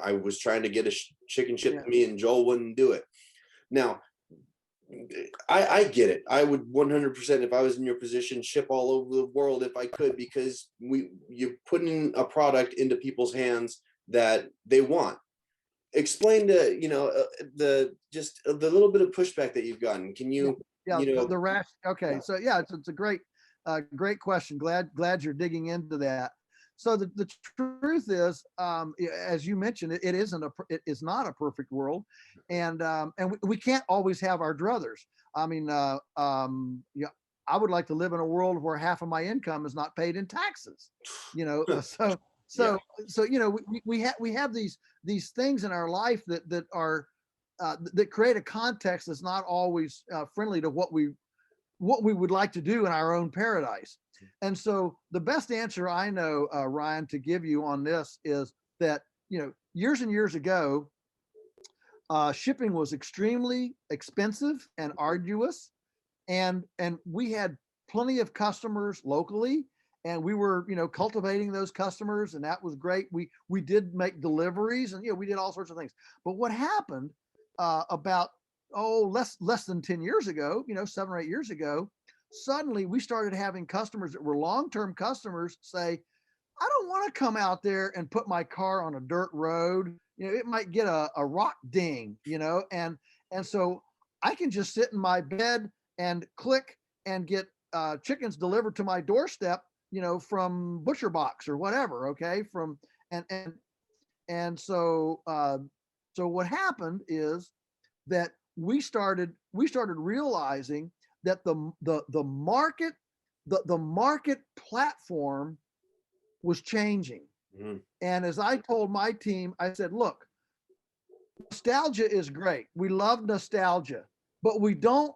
S1: I was trying to get a chicken shipped to me and Joel wouldn't do it. Now, I get it. I would 100%, if I was in your position, ship all over the world if I could, because you're putting a product into people's hands that they want. Explain to, you know, the little bit of pushback that you've gotten. Can you, you know,
S2: the rash. Okay. So yeah, it's a great question. Glad you're digging into that. So the truth is, as you mentioned, it is not a perfect world, and we can't always have our druthers. I mean, yeah, I would like to live in a world where half of my income is not paid in taxes. You know, so you know, we have these things in our life that are that create a context that's not always friendly to what we would like to do in our own paradise. And so the best answer I know, Ryan, to give you on this is that, you know, years and years ago, shipping was extremely expensive and arduous, and we had plenty of customers locally, and we were, you know, cultivating those customers, and that was great. We did make deliveries, and, you know, we did all sorts of things. But what happened about less than 10 years ago, you know, 7 or 8 years ago, suddenly we started having customers that were long-term customers say, I don't want to come out there and put my car on a dirt road. You know, it might get a rock ding, you know, and so I can just sit in my bed and click and get chickens delivered to my doorstep, you know, from Butcher Box or whatever. Okay. So what happened is that we started realizing that the market platform was changing. Mm-hmm. And as I told my team, I said, look, nostalgia is great. We love nostalgia, but we don't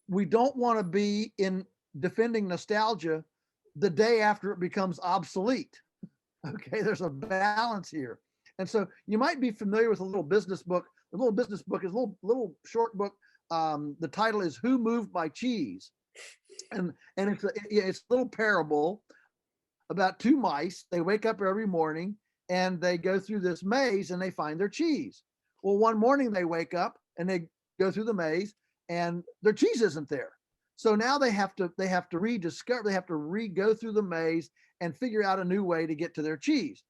S2: want to be in defending nostalgia the day after it becomes obsolete. Okay, there's a balance here. And so you might be familiar with a little business book. The little business book is a little short book. The title is Who Moved My Cheese? And it's a little parable about two mice. They wake up every morning and they go through this maze and they find their cheese. Well, one morning they wake up and they go through the maze and their cheese isn't there. So now they have to rediscover, they have to re-go through the maze and figure out a new way to get to their cheese.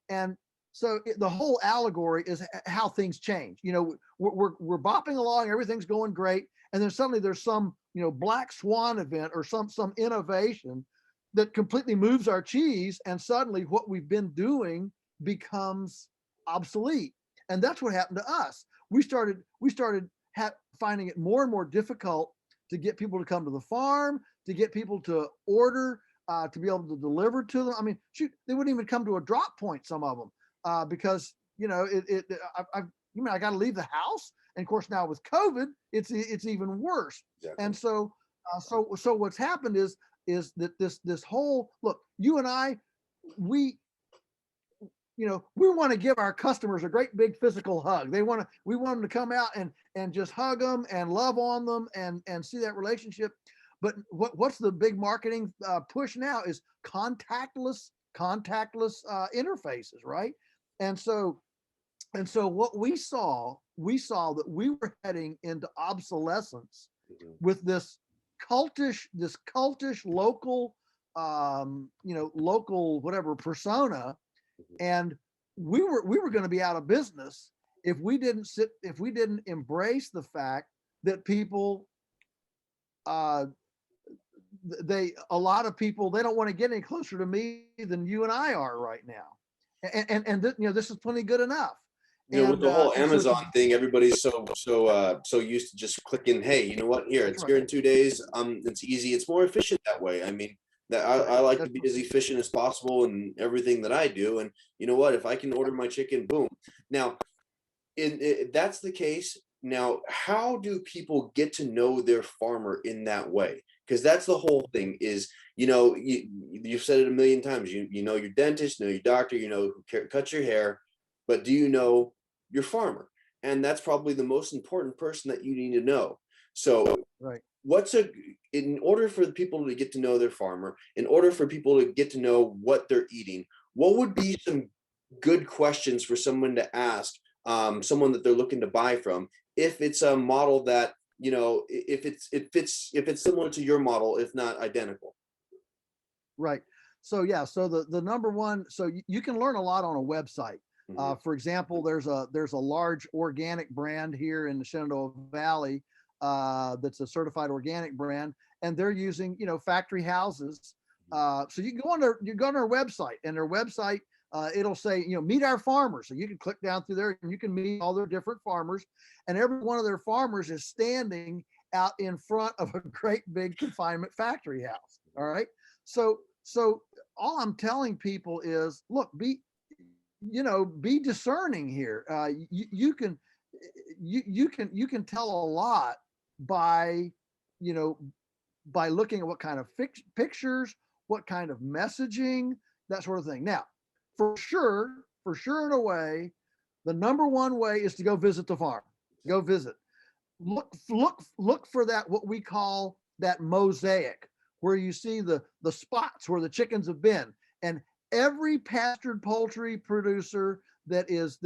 S2: And so the whole allegory is how things change. You know, we're bopping along, everything's going great, and then suddenly there's some, you know, black swan event or some innovation that completely moves our cheese, and suddenly what we've been doing becomes obsolete. And that's what happened to us. We started finding it more and more difficult to get people to come to the farm, to get people to order, to be able to deliver to them. I mean, shoot, they wouldn't even come to a drop point, some of them. Because, you know, I got to leave the house, and of course now with COVID, it's even worse. Exactly. And so what's happened is that this whole, look, you and I, we want to give our customers a great big physical hug. We want them to come out and just hug them and love on them and see that relationship. But what's the big marketing push now is contactless interfaces, right? And so what we saw that we were heading into obsolescence with this cultish local, local whatever persona, and we were going to be out of business if we didn't embrace the fact that people, a lot of people, they don't want to get any closer to me than you and I are right now. And this is plenty good enough.
S1: You know, with the whole Amazon thing, everybody's so used to just clicking, hey, you know what? Here, it's here in 2 days. It's easy. It's more efficient that way. I mean, That I like to be as efficient as possible in everything that I do. And you know what? If I can order my chicken, boom. Now, that's the case. Now, how do people get to know their farmer in that way? Because that's the whole thing is, you've said it a million times. You know your dentist, know your doctor, you know who cuts your hair, but do you know your farmer? And that's probably the most important person that you need to know. So
S2: Right.
S1: In order for people to get to know their farmer, in order for people to get to know what they're eating, what would be some good questions for someone to ask, someone that they're looking to buy from, if it's a model that, if it's similar to your model, if not identical?
S2: Right. So yeah, so the number one, so you can learn a lot on a website. For example, there's a large organic brand here in the Shenandoah Valley that's a certified organic brand, and they're using factory houses. So you can go on their website, and their website it'll say meet our farmers. So you can click down through there and you can meet all their different farmers, and every one of their farmers is standing out in front of a great big confinement factory house. All right. So all I'm telling people is, look, be discerning here. You can tell a lot by looking at what kind of pictures, what kind of messaging, that sort of thing. Now, for sure in a way, the number one way is to go visit the farm. Go visit. Look for that, what we call that mosaic, where you see the spots where the chickens have been. And every pastured poultry producer that is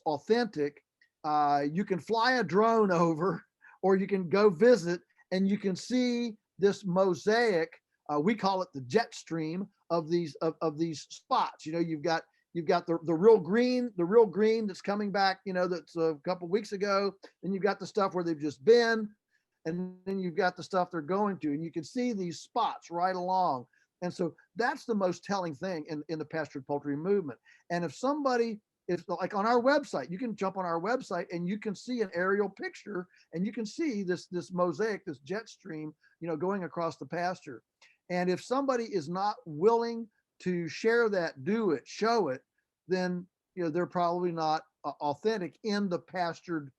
S2: authentic, you can fly a drone over, or you can go visit, and you can see this mosaic. We call it the jet stream of these spots. You've got the real green that's coming back, that's a couple weeks ago. Then you've got the stuff where they've just been, and then you've got the stuff they're going to, and you can see these spots right along. And so that's the most telling thing in the pastured poultry movement. And if somebody is like on our website, you can jump on our website and you can see an aerial picture, and you can see this mosaic, this jet stream, going across the pasture. And if somebody is not willing to share that, do it, show it, then they're probably not authentic in the pastured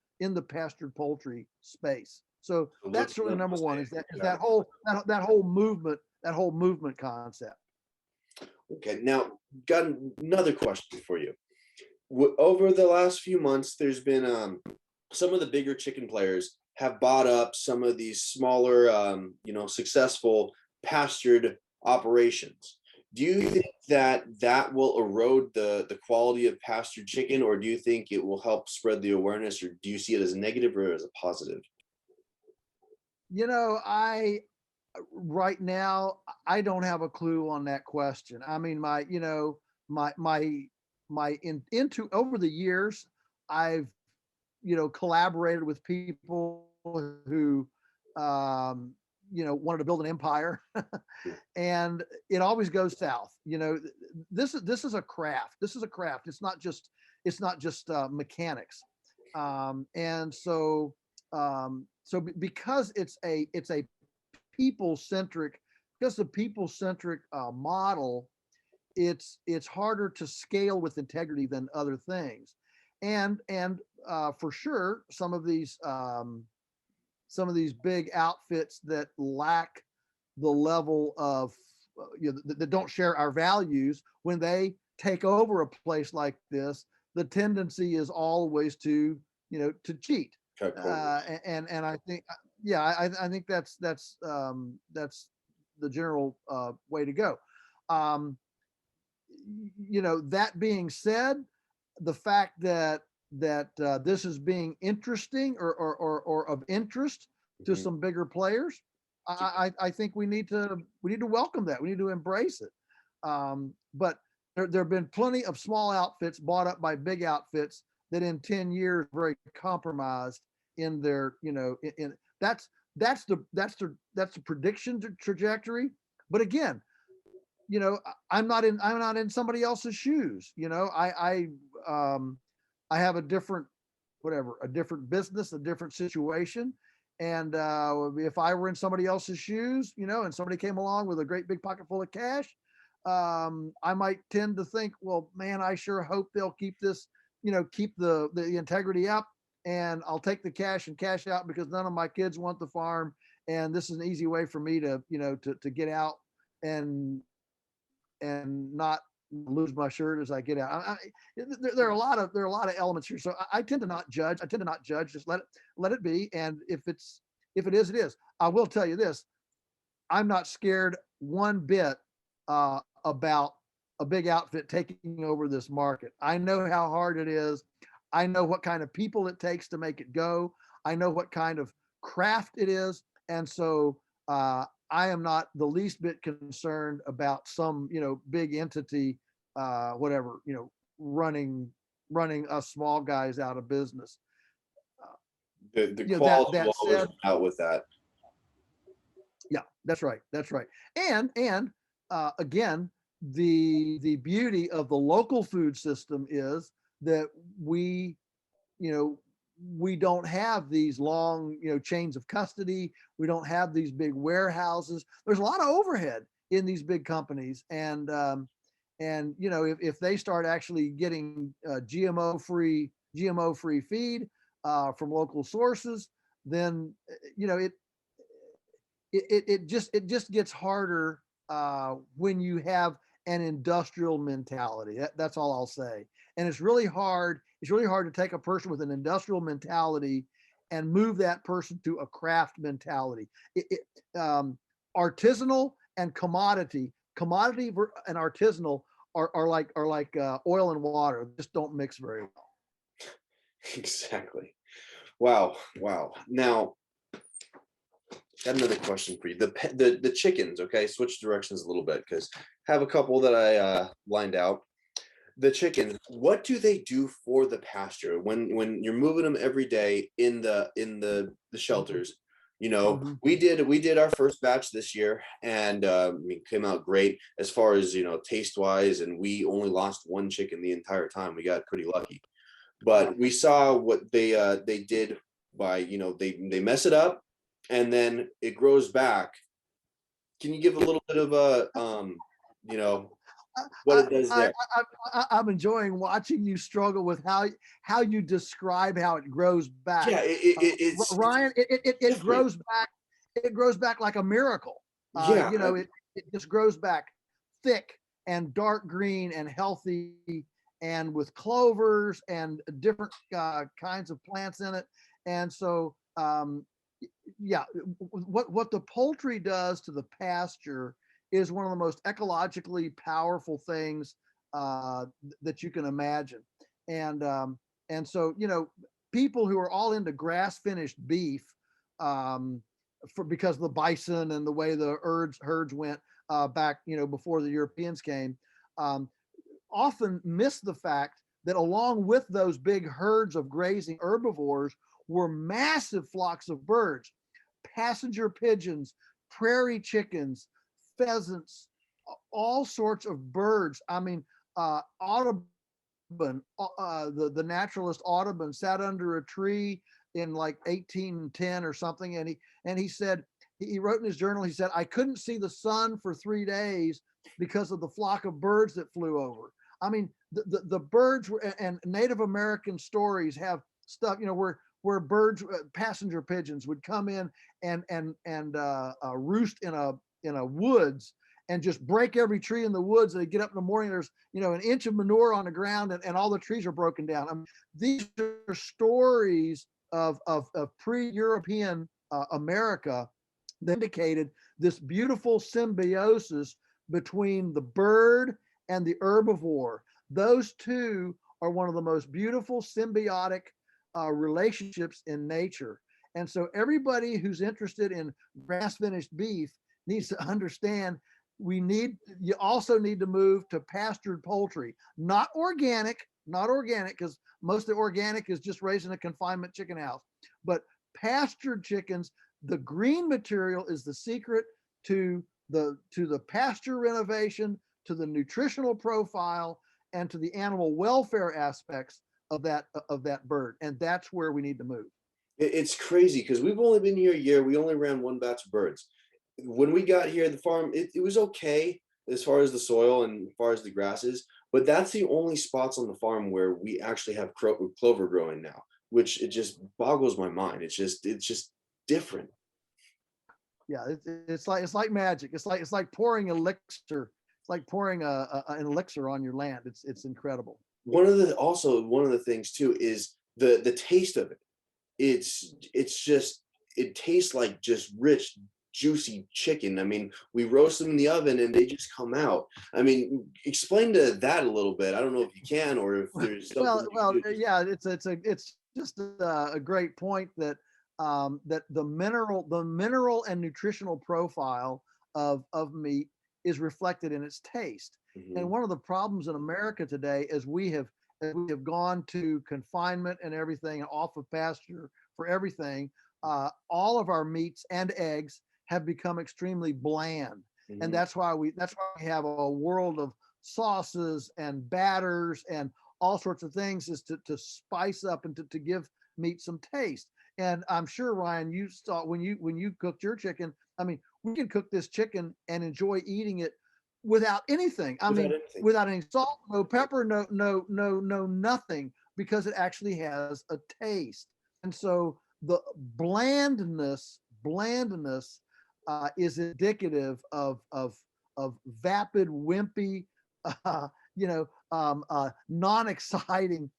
S2: poultry space. So that's certainly number one, is that whole movement concept.
S1: Okay, now got another question for you. Over the last few months, there's been some of the bigger chicken players have bought up some of these smaller, successful pastured operations. Do you think that will erode the quality of pastured chicken, or do you think it will help spread the awareness, or do you see it as a negative or as a positive?
S2: Right now, I don't have a clue on that question. I mean, over the years, I've, collaborated with people who, wanted to build an empire, and it always goes south. This is a craft. It's not just mechanics. And so because it's a people-centric, model, it's harder to scale with integrity than other things. And for sure, some of these big outfits that lack the level of that don't share our values, when they take over a place like this, the tendency is always to cheat. And I think, I think that's the general way to go. That being said, the fact that this is being interesting or of interest to some bigger players, I think we need to welcome that. We need to embrace it. But there have been plenty of small outfits bought up by big outfits that in 10 years very compromised in their, that's the prediction trajectory. But again, I'm not in somebody else's shoes. I have a different business, a different situation. And if I were in somebody else's shoes, and somebody came along with a great big pocket full of cash, I might tend to think, well, man, I sure hope they'll keep this, keep the integrity up, and I'll take the cash and cash out because none of my kids want the farm, and this is an easy way for me to, to get out and not lose my shirt as I get out. There are a lot of elements here, so I tend to not judge. Just let it be, and if it is, it is. I will tell you this: I'm not scared one bit about a big outfit taking over this market. I know how hard it is. I know what kind of people it takes to make it go. I know what kind of craft it is, and so I am not the least bit concerned about some, big entity, whatever, running us small guys out of business.
S1: The quality
S2: that
S1: will always
S2: said,
S1: be out with that.
S2: Yeah, that's right. And again, the beauty of the local food system is that we don't have these long, chains of custody. We don't have these big warehouses. There's a lot of overhead in these big companies, and if they start actually getting GMO free feed from local sources, then it just gets harder when you have an industrial mentality. That's all I'll say. And it's really hard. It's really hard to take a person with an industrial mentality and move that person to a craft mentality. Artisanal and commodity and artisanal are like oil and water. They just don't mix very well.
S1: Exactly. Wow. Now, got another question for you. The chickens. Okay, switch directions a little bit because I have a couple that I lined out. The chickens, what do they do for the pasture when you're moving them every day in the shelters? We did our first batch this year, and came out great as far as taste wise, and we only lost one chicken the entire time. We got pretty lucky, but we saw what they did by they mess it up and then it grows back. Can you give a little bit of a what it does there?
S2: I'm enjoying watching you struggle with how you describe how it grows back.
S1: Yeah, it's
S2: Ryan. It grows back. It grows back like a miracle.
S1: Yeah,
S2: it just grows back thick and dark green and healthy, and with clovers and different kinds of plants in it. And so, yeah, what the poultry does to the pasture is one of the most ecologically powerful things that you can imagine. And so, people who are all into grass finished beef, because of the bison and the way the herds went back, before the Europeans came, often miss the fact that along with those big herds of grazing herbivores were massive flocks of birds, passenger pigeons, prairie chickens, pheasants, all sorts of birds. I mean, Audubon, the naturalist Audubon, sat under a tree in like 1810 or something, and he said, he wrote in his journal, he said, I couldn't see the sun for 3 days because of the flock of birds that flew over. I mean, the birds were, and Native American stories have stuff, where birds, passenger pigeons would come in and roost in a woods and just break every tree in the woods. They get up in the morning, there's an inch of manure on the ground, and all the trees are broken down. I mean, these are stories of pre-European America that indicated this beautiful symbiosis between the bird and the herbivore. Those two are one of the most beautiful symbiotic relationships in nature. And so everybody who's interested in grass finished beef needs to understand you also need to move to pastured poultry, not organic, because most of the organic is just raising a confinement chicken house, but pastured chickens. The green material is the secret to the pasture renovation, to the nutritional profile, and to the animal welfare aspects of that bird. And that's where we need to move.
S1: It's crazy because we've only been here a year. We only ran one batch of birds. When we got here, the farm, it was okay as far as the soil and as far as the grasses, but that's the only spots on the farm where we actually have clover growing now, which it just boggles my mind. It's just different.
S2: Yeah, it's like magic. It's like pouring elixir. It's like pouring an elixir on your land. It's incredible.
S1: One of the things too is the taste of it. It's just, it tastes like just rich, juicy chicken. I mean, we roast them in the oven and they just come out. I mean, explain to that a little bit. I don't know if you can, or if there's something
S2: yeah, it's just a great point that that the mineral and nutritional profile of meat is reflected in its taste. And one of the problems in America today is as we have gone to confinement and everything, off of pasture for everything, all of our meats and eggs have become extremely bland. And that's why we have a world of sauces and batters and all sorts of things, is to spice up and to give meat some taste. And I'm sure, Ryan, you saw when you cooked your chicken. I mean, we can cook this chicken and enjoy eating it without anything. Without any salt, no pepper, no nothing, because it actually has a taste. And so the blandness is indicative of vapid, wimpy, uh, non-exciting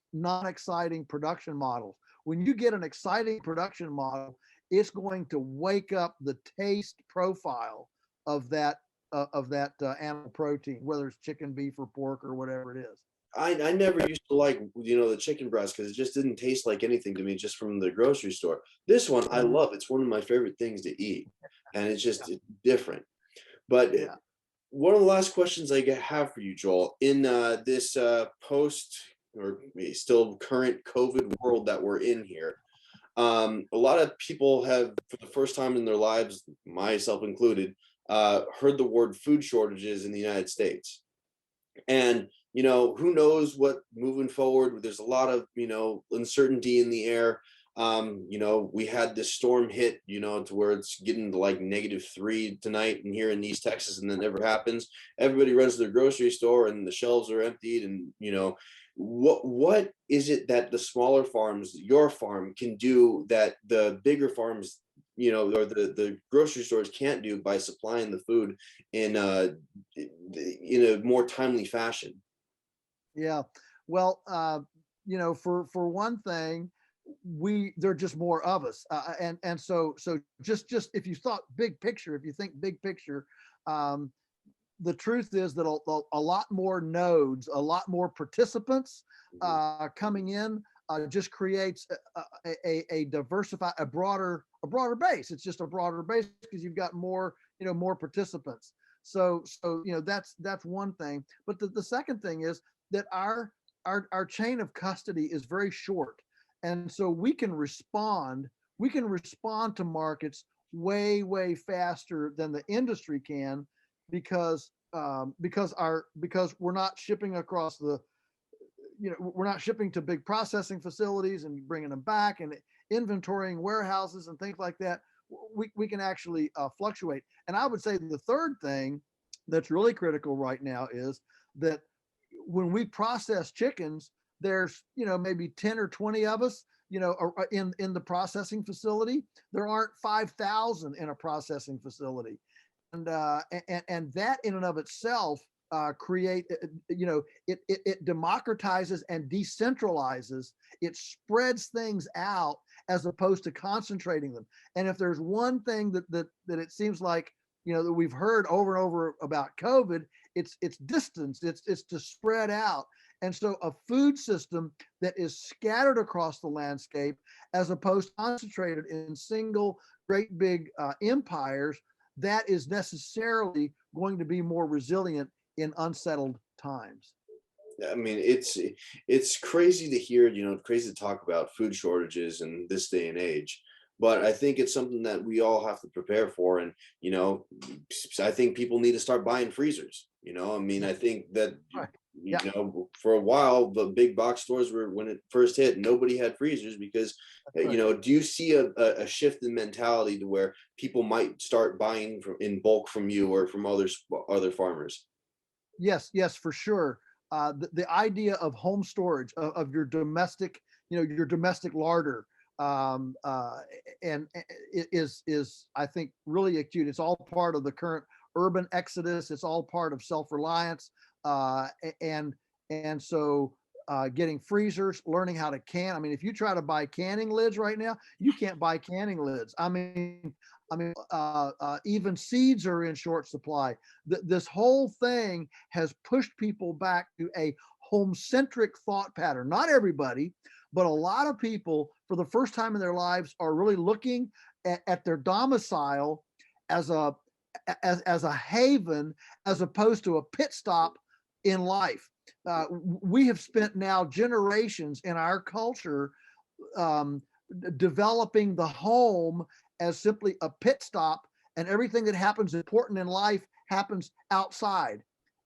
S2: production models. When you get an exciting production model, it's going to wake up the taste profile of that animal protein, whether it's chicken, beef, or pork, or whatever it is.
S1: I never used to like, the chicken breast, because it just didn't taste like anything to me, just from the grocery store. This one I love. It's one of my favorite things to eat, and it's just different. But one of the last questions I have for you, Joel, in this post, or still current COVID world that we're in here, a lot of people have, for the first time in their lives, myself included, heard the word food shortages in the United States. And, who knows what moving forward, there's a lot of, uncertainty in the air. We had this storm hit, to where it's getting to like -3 tonight and here in East Texas, and that never happens. Everybody runs to their grocery store and the shelves are emptied. And, what is it that the smaller farms, your farm, can do that the bigger farms, or the grocery stores can't do, by supplying the food in a more timely fashion?
S2: Yeah. Well, for one thing, there are just more of us, and so just if you thought big picture, if you think big picture, the truth is that a lot more nodes, a lot more participants coming in just creates a diversified, a broader base. It's just a broader base because you've got more participants. So that's one thing. But the second thing is that our chain of custody is very short, and so we can respond to markets way faster than the industry can, because we're not shipping across we're not shipping to big processing facilities and bringing them back and inventorying warehouses and things like that. We can actually fluctuate. And I would say the third thing that's really critical right now is that when we process chickens, there's maybe 10 or 20 of us in the processing facility. There aren't 5,000 in a processing facility. And that in and of itself it democratizes and decentralizes. It spreads things out as opposed to concentrating them. And if there's one thing that it seems like that we've heard over and over about COVID, it's distance. It's to spread out. And so a food system that is scattered across the landscape, as opposed to concentrated in single great big empires, that is necessarily going to be more resilient in unsettled times.
S1: I mean, it's crazy to hear, crazy to talk about food shortages in this day and age. But I think it's something that we all have to prepare for. And, I think people need to start buying freezers. I mean, I think that you know, for a while, the big box stores were, when it first hit, nobody had freezers because, you know, do you see a shift in mentality to where people might start buying in bulk from you or from other farmers?
S2: Yes, yes, for sure. The idea of home storage of your domestic, you know, your domestic larder, and it is I think really acute. It's all part of the current urban exodus. It's all part of self-reliance, and so getting freezers, learning how to can. I mean, if you try to buy canning lids right now, you can't buy canning lids. Even seeds are in short supply. This whole thing has pushed people back to a home-centric thought pattern. Not everybody, but a lot of people, for the first time in their lives, are really looking at their domicile as a haven, as opposed to a pit stop in life. We have spent now generations in our culture developing the home as simply a pit stop, and everything that happens important in life happens outside.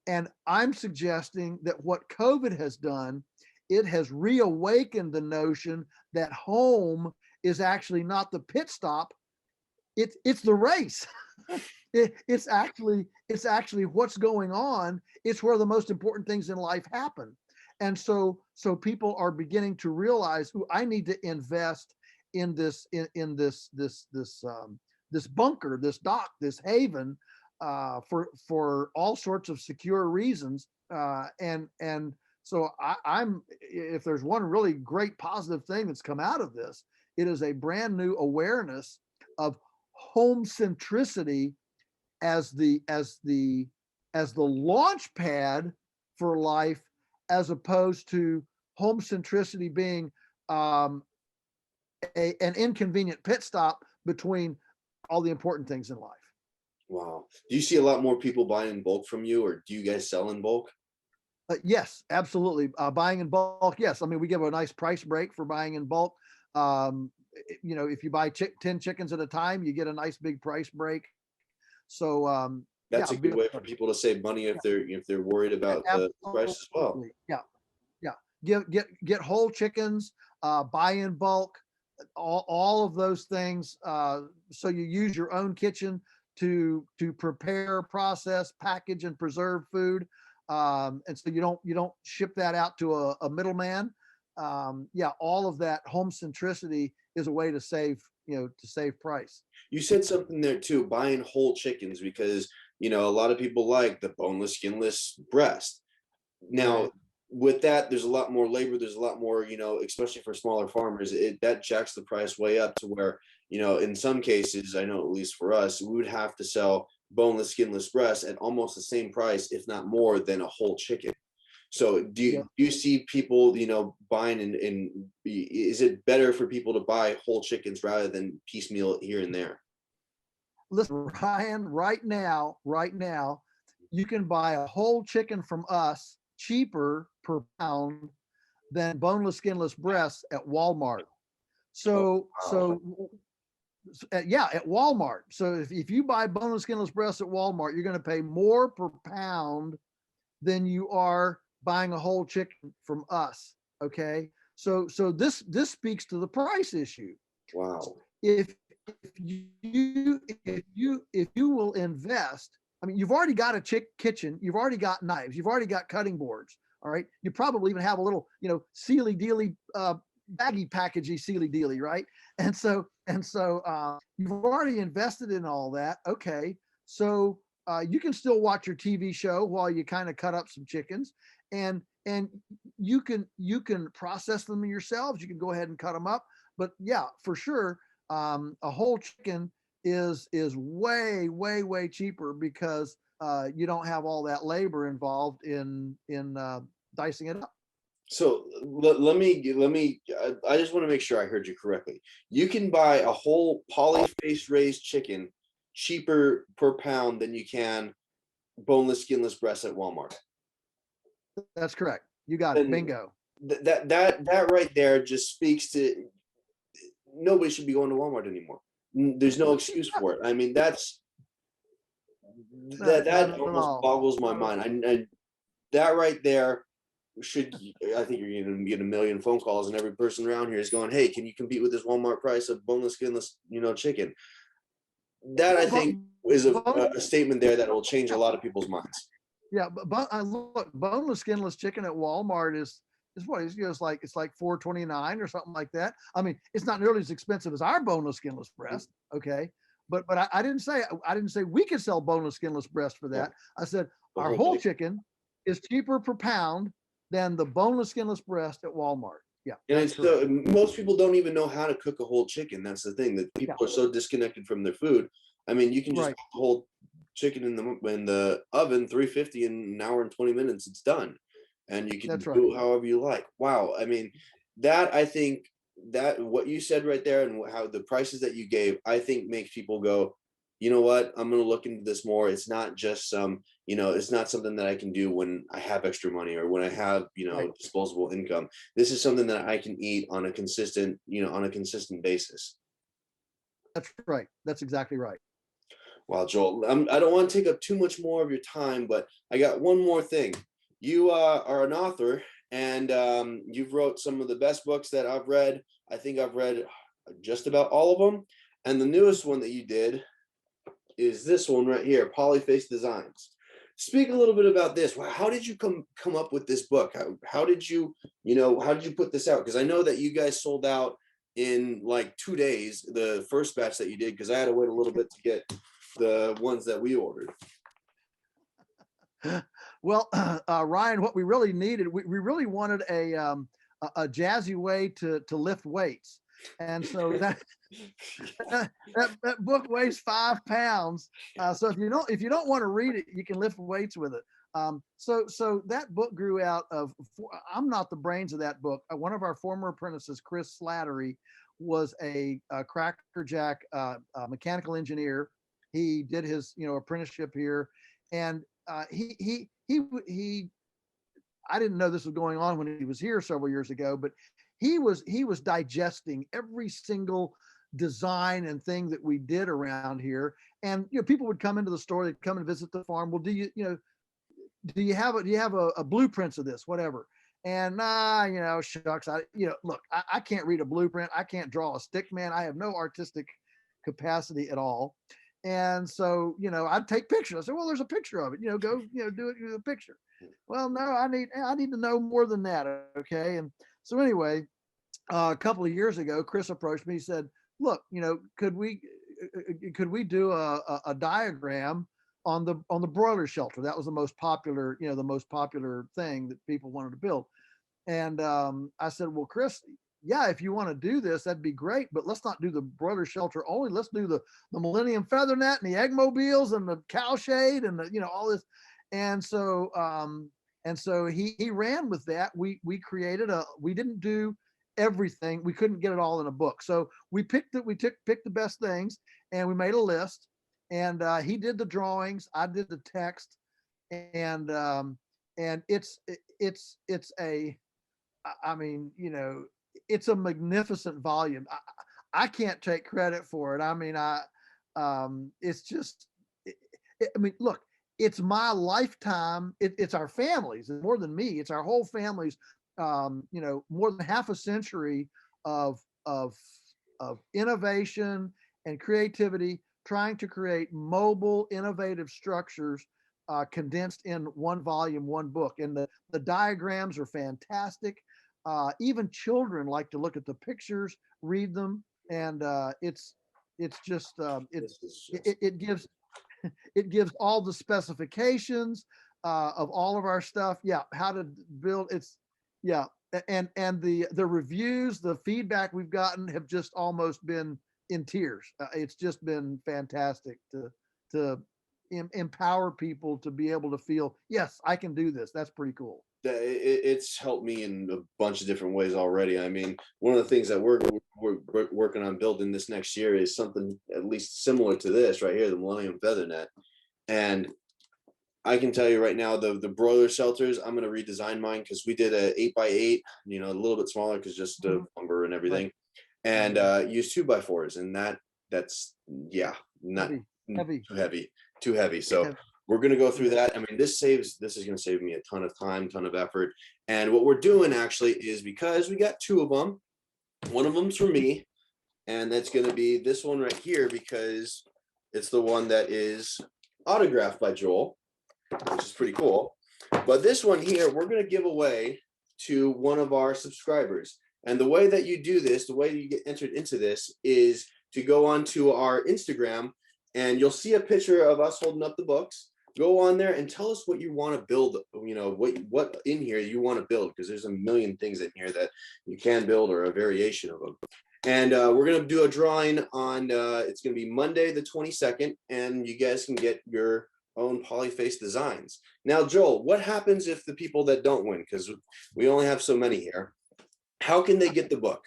S2: And I'm suggesting that what COVID has done, it has reawakened the notion that home is actually not the pit stop, it's the race. It's actually what's going on. It's where the most important things in life happen. And so people are beginning to realize, I need to invest in this this bunker, this dock, this haven, for all sorts of secure reasons. And so I'm, if there's one really great positive thing that's come out of this, it is a brand new awareness of home centricity as the launch pad for life, as opposed to home centricity being an inconvenient pit stop between all the important things in life.
S1: Wow. Do you see a lot more people buying in bulk from you, or do you guys sell in bulk?
S2: Yes, absolutely. Buying in bulk. Yes. I mean, we give a nice price break for buying in bulk. You know, if you buy 10 chickens at a time, you get a nice big price break. So
S1: that's a good way for people to save money if they're worried about the price as well.
S2: Yeah. Get whole chickens, buy in bulk, all of those things. So you use your own kitchen to prepare, process, package, and preserve food. And so you don't ship that out to a middleman. All of that home centricity is a way to save price.
S1: You said something there too, buying whole chickens, because a lot of people like the boneless, skinless breast. Now, with that, there's a lot more labor. There's a lot more, especially for smaller farmers, that jacks the price way up to where, in some cases, I know at least for us, we would have to sell boneless, skinless breasts at almost the same price, if not more, than a whole chicken. So do you see people, buying and is it better for people to buy whole chickens rather than piecemeal here and there?
S2: Listen, Ryan, right now, you can buy a whole chicken from us cheaper per pound than boneless, skinless breasts at Walmart. So, at Walmart. So if you buy boneless, skinless breasts at Walmart, you're going to pay more per pound than you are buying a whole chicken from us. Okay. So this speaks to the price issue.
S1: Wow.
S2: If you will invest, I mean, you've already got a kitchen, you've already got knives, you've already got cutting boards. All right. You probably even have a little, sealy dealy, baggy packagey sealy dealy, right? And so you've already invested in all that. Okay. So you can still watch your TV show while you kind of cut up some chickens, and you can process them yourselves. You can go ahead and cut them up. But yeah, for sure, a whole chicken is way cheaper because you don't have all that labor involved in dicing it up.
S1: So let me I just want to make sure I heard you correctly. You can buy a whole polyface raised chicken cheaper per pound than you can boneless, skinless breasts at Walmart.
S2: That's correct. You got it. Bingo.
S1: That right there just speaks to nobody should be going to Walmart anymore. There's no excuse for it. I mean, that almost boggles my mind. that right there should, I think you're going to get a million phone calls, and every person around here is going, hey, can you compete with this Walmart price of boneless, skinless, chicken? That I think is a statement there that will change a lot of people's minds.
S2: Yeah, but I look, boneless, skinless chicken at Walmart is what it's like. It's like $4.29 or something like that. I mean, it's not nearly as expensive as our boneless, skinless breast. Okay, but I didn't say we could sell boneless, skinless breast for that. I said our whole chicken is cheaper per pound than the boneless, skinless breast at Walmart. Yeah,
S1: and so most people don't even know how to cook a whole chicken. That's the thing, that people are so disconnected from their food. I mean, you can just put the whole chicken in the oven, 350, in an hour and 20 minutes, it's done, and you can do it however you like. Wow, I mean, that I think that what you said right there and how the prices that you gave, I think makes people go, you know what, I'm going to look into this more. It's not just it's not something that I can do when I have extra money or when I have, disposable income. This is something that I can eat on a consistent, basis.
S2: That's right. That's exactly right.
S1: Wow, Joel, I don't want to take up too much more of your time, but I got one more thing. You are an author, and you've wrote some of the best books that I've read. I think I've read just about all of them. And the newest one that you did is this one right here, Polyface Designs. Speak a little bit about this. How did you come up with this book? How did you, how did you put this out? Because I know that you guys sold out in like 2 days, the first batch that you did, because I had to wait a little bit to get the ones that we ordered.
S2: Well, Ryan, what we really needed, we really wanted a jazzy way to lift weights. And so that book weighs 5 pounds. So if you don't want to read it, you can lift weights with it. So that book grew out of, I'm not the brains of that book. One of our former apprentices, Chris Slattery, was a crackerjack mechanical engineer. He did his apprenticeship here, and he I didn't know this was going on when he was here several years ago, but he was digesting every single design and thing that we did around here. And people would come into the store, they'd come and visit the farm. Well, do you have a blueprints of this, whatever? And shucks, look, I can't read a blueprint. I can't draw a stick man. I have no artistic capacity at all. And so, I'd take pictures. I said, well, there's a picture of it, do it, do a picture. Well, no, I need to know more than that. Okay. And so anyway, a couple of years ago, Chris approached me. He said, look, could we do a diagram on the broiler shelter? That was the most popular thing that people wanted to build. And I said, well, Chris, yeah, if you want to do this, that'd be great, but let's not do the broiler shelter only. Let's do the Millennium Feather Net and the egg mobiles and the cow shade and all this. And so he ran with that. We created we didn't do everything. We couldn't get it all in a book. So we picked the best things, and we made a list, and he did the drawings. I did the text, and it's it's a magnificent volume. I can't take credit for it. I mean, it's just, look, it's my lifetime. It's our families, more than me. It's our whole families. More than half a century of innovation and creativity, trying to create mobile, innovative structures condensed in one volume, one book. And the diagrams are fantastic. Even children like to look at the pictures, read them, and it gives all the specifications of all of our stuff. Yeah, how to build. And the reviews, the feedback we've gotten have just almost been in tears. It's just been fantastic to empower people to be able to feel, yes, I can do this. That's pretty cool.
S1: It's helped me in a bunch of different ways already. I mean, one of the things that we're working on building this next year is something at least similar to this right here, the Millennium Feather Net. And I can tell you right now, the broiler shelters, I'm going to redesign mine because we did a 8x8, a little bit smaller because just the lumber and everything, and use 2x4s, and that's not
S2: heavy.
S1: too heavy. So we're going to go through that. I mean, this is going to save me a ton of time, ton of effort. And what we're doing actually is, because we got two of them, one of them's for me, and that's going to be this one right here, because it's the one that is autographed by Joel, which is pretty cool. But this one here, we're going to give away to one of our subscribers. And the way that you do this, the way you get entered into this, is to go onto our Instagram, and you'll see a picture of us holding up the books. Go on there and tell us what you want to build, you know, what in here you want to build, because there's a million things in here that you can build, or a variation of them. And we're going to do a drawing on, it's going to be Monday the 22nd, and you guys can get your own Polyface Designs. Now, Joel, what happens if the people that don't win, because we only have so many here, how can they get the book?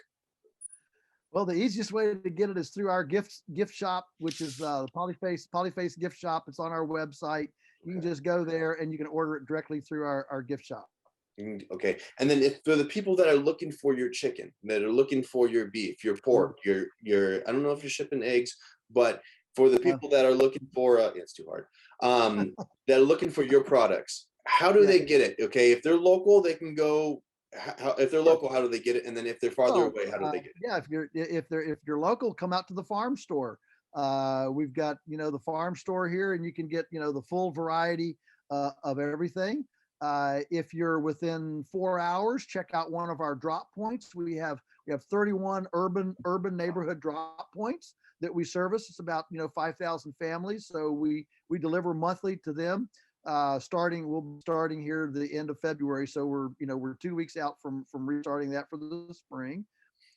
S2: Well, the easiest way to get it is through our gift shop, which is the Polyface gift shop. It's on our website. You can just go there and you can order it directly through our gift shop.
S1: Okay. And then if for the people that are looking for your chicken, that are looking for your beef, your pork, your I don't know if you're shipping eggs, but for the people that are looking for it's too hard, that are looking for your products, how do they get it? Okay, if they're local, they can go. If they're local, how do they get it? And then if they're farther away, how do they get it?
S2: Yeah, if you're local, come out to the farm store. We've got, you know, the farm store here, and you can get, you know, the full variety of everything. If you're within 4 hours, check out one of our drop points. We have 31 urban neighborhood drop points that we service. It's about, you know, 5,000 families. So we deliver monthly to them. We'll be starting here the end of February. So we're 2 weeks out from restarting that for the spring.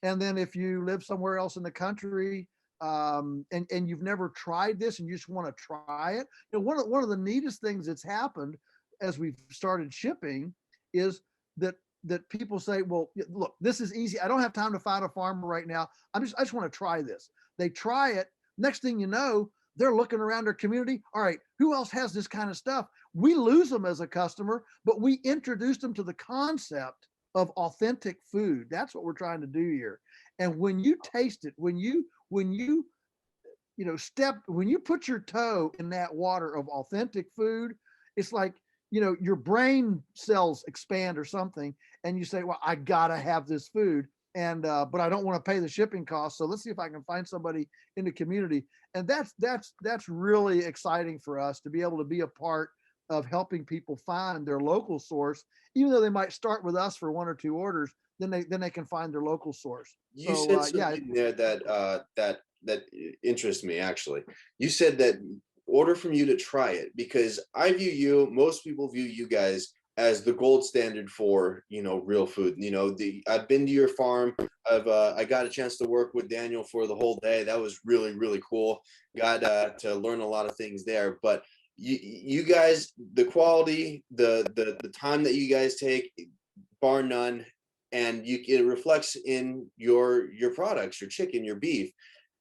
S2: And then if you live somewhere else in the country, and you've never tried this and you just want to try it, you know, one of the neatest things that's happened as we've started shipping is that people say, well, look, this is easy. I don't have time to find a farmer right now. I just want to try this. They try it. Next thing you know, they're looking around their community. All right, who else has this kind of stuff? We lose them as a customer, but we introduce them to the concept of authentic food. That's what we're trying to do here. And when you taste it, when you put your toe in that water of authentic food, it's like, you know, your brain cells expand or something, and you say, well, I gotta have this food. And but I don't want to pay the shipping costs. So let's see if I can find somebody in the community. And that's really exciting for us to be able to be a part of helping people find their local source, even though they might start with us for 1 or 2 orders, then they can find their local source.
S1: You said something there that interests me, actually. You said that order from you to try it, because most people view you guys as the gold standard for, you know, real food. You know, I've been to your farm. I got a chance to work with Daniel for the whole day. That was really, really cool. Got to learn a lot of things there. But you guys, the quality, the time that you guys take, bar none, and it reflects in your products, your chicken, your beef.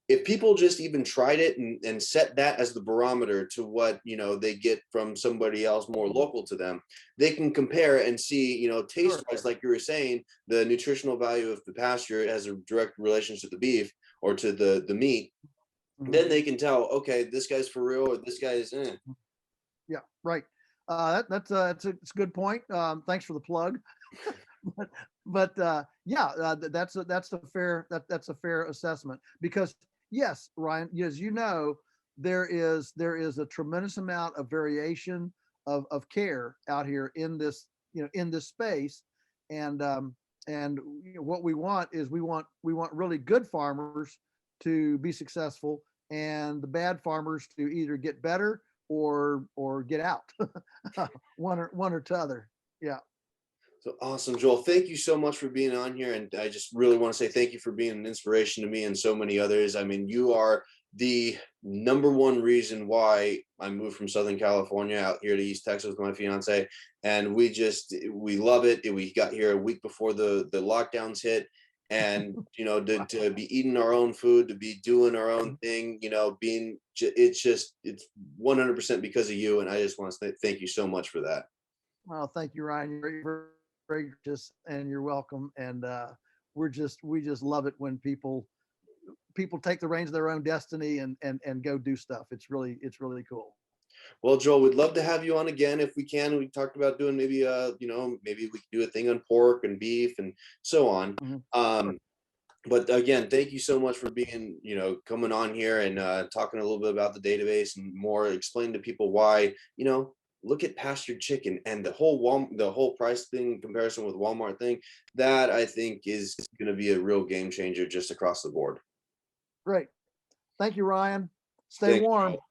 S1: If people just even tried it and set that as the barometer to what, you know, they get from somebody else more local to them, they can compare and see, you know, taste wise, like you were saying, the nutritional value of the pasture has a direct relationship to the beef or to the meat. Mm-hmm. Then they can tell, okay, this guy's for real, or this guy's
S2: Yeah, right. That's a good point. Thanks for the plug. but that's a fair assessment, because yes, Ryan, as you know, there is a tremendous amount of variation of care out here in this, you know, in this space. And what we want is we want really good farmers to be successful, and the bad farmers to either get better or get out. one or t'other. Yeah.
S1: So awesome, Joel. Thank you so much for being on here. And I just really want to say thank you for being an inspiration to me and so many others. I mean, you are the #1 reason why I moved from Southern California out here to East Texas with my fiance. And we love it. We got here a week before the lockdowns hit. And, you know, to be eating our own food, to be doing our own thing, you know, it's 100% because of you. And I just want to say thank you so much for that.
S2: Well, thank you, Ryan. You're very gracious, and you're welcome. And we just love it when people take the reins of their own destiny and go do stuff. It's really cool.
S1: Well, Joel, we'd love to have you on again if we can. We talked about doing maybe maybe we could do a thing on pork and beef and so on.
S2: Mhm.
S1: But again, thank you so much for being, coming on here and talking a little bit about the database and more, explain to people why, look at pastured chicken and the whole price thing comparison with Walmart thing. That I think is going to be a real game changer just across the board.
S2: Great. Thank you, Ryan. Stay
S1: Thank you,
S2: warm.
S1: Joel.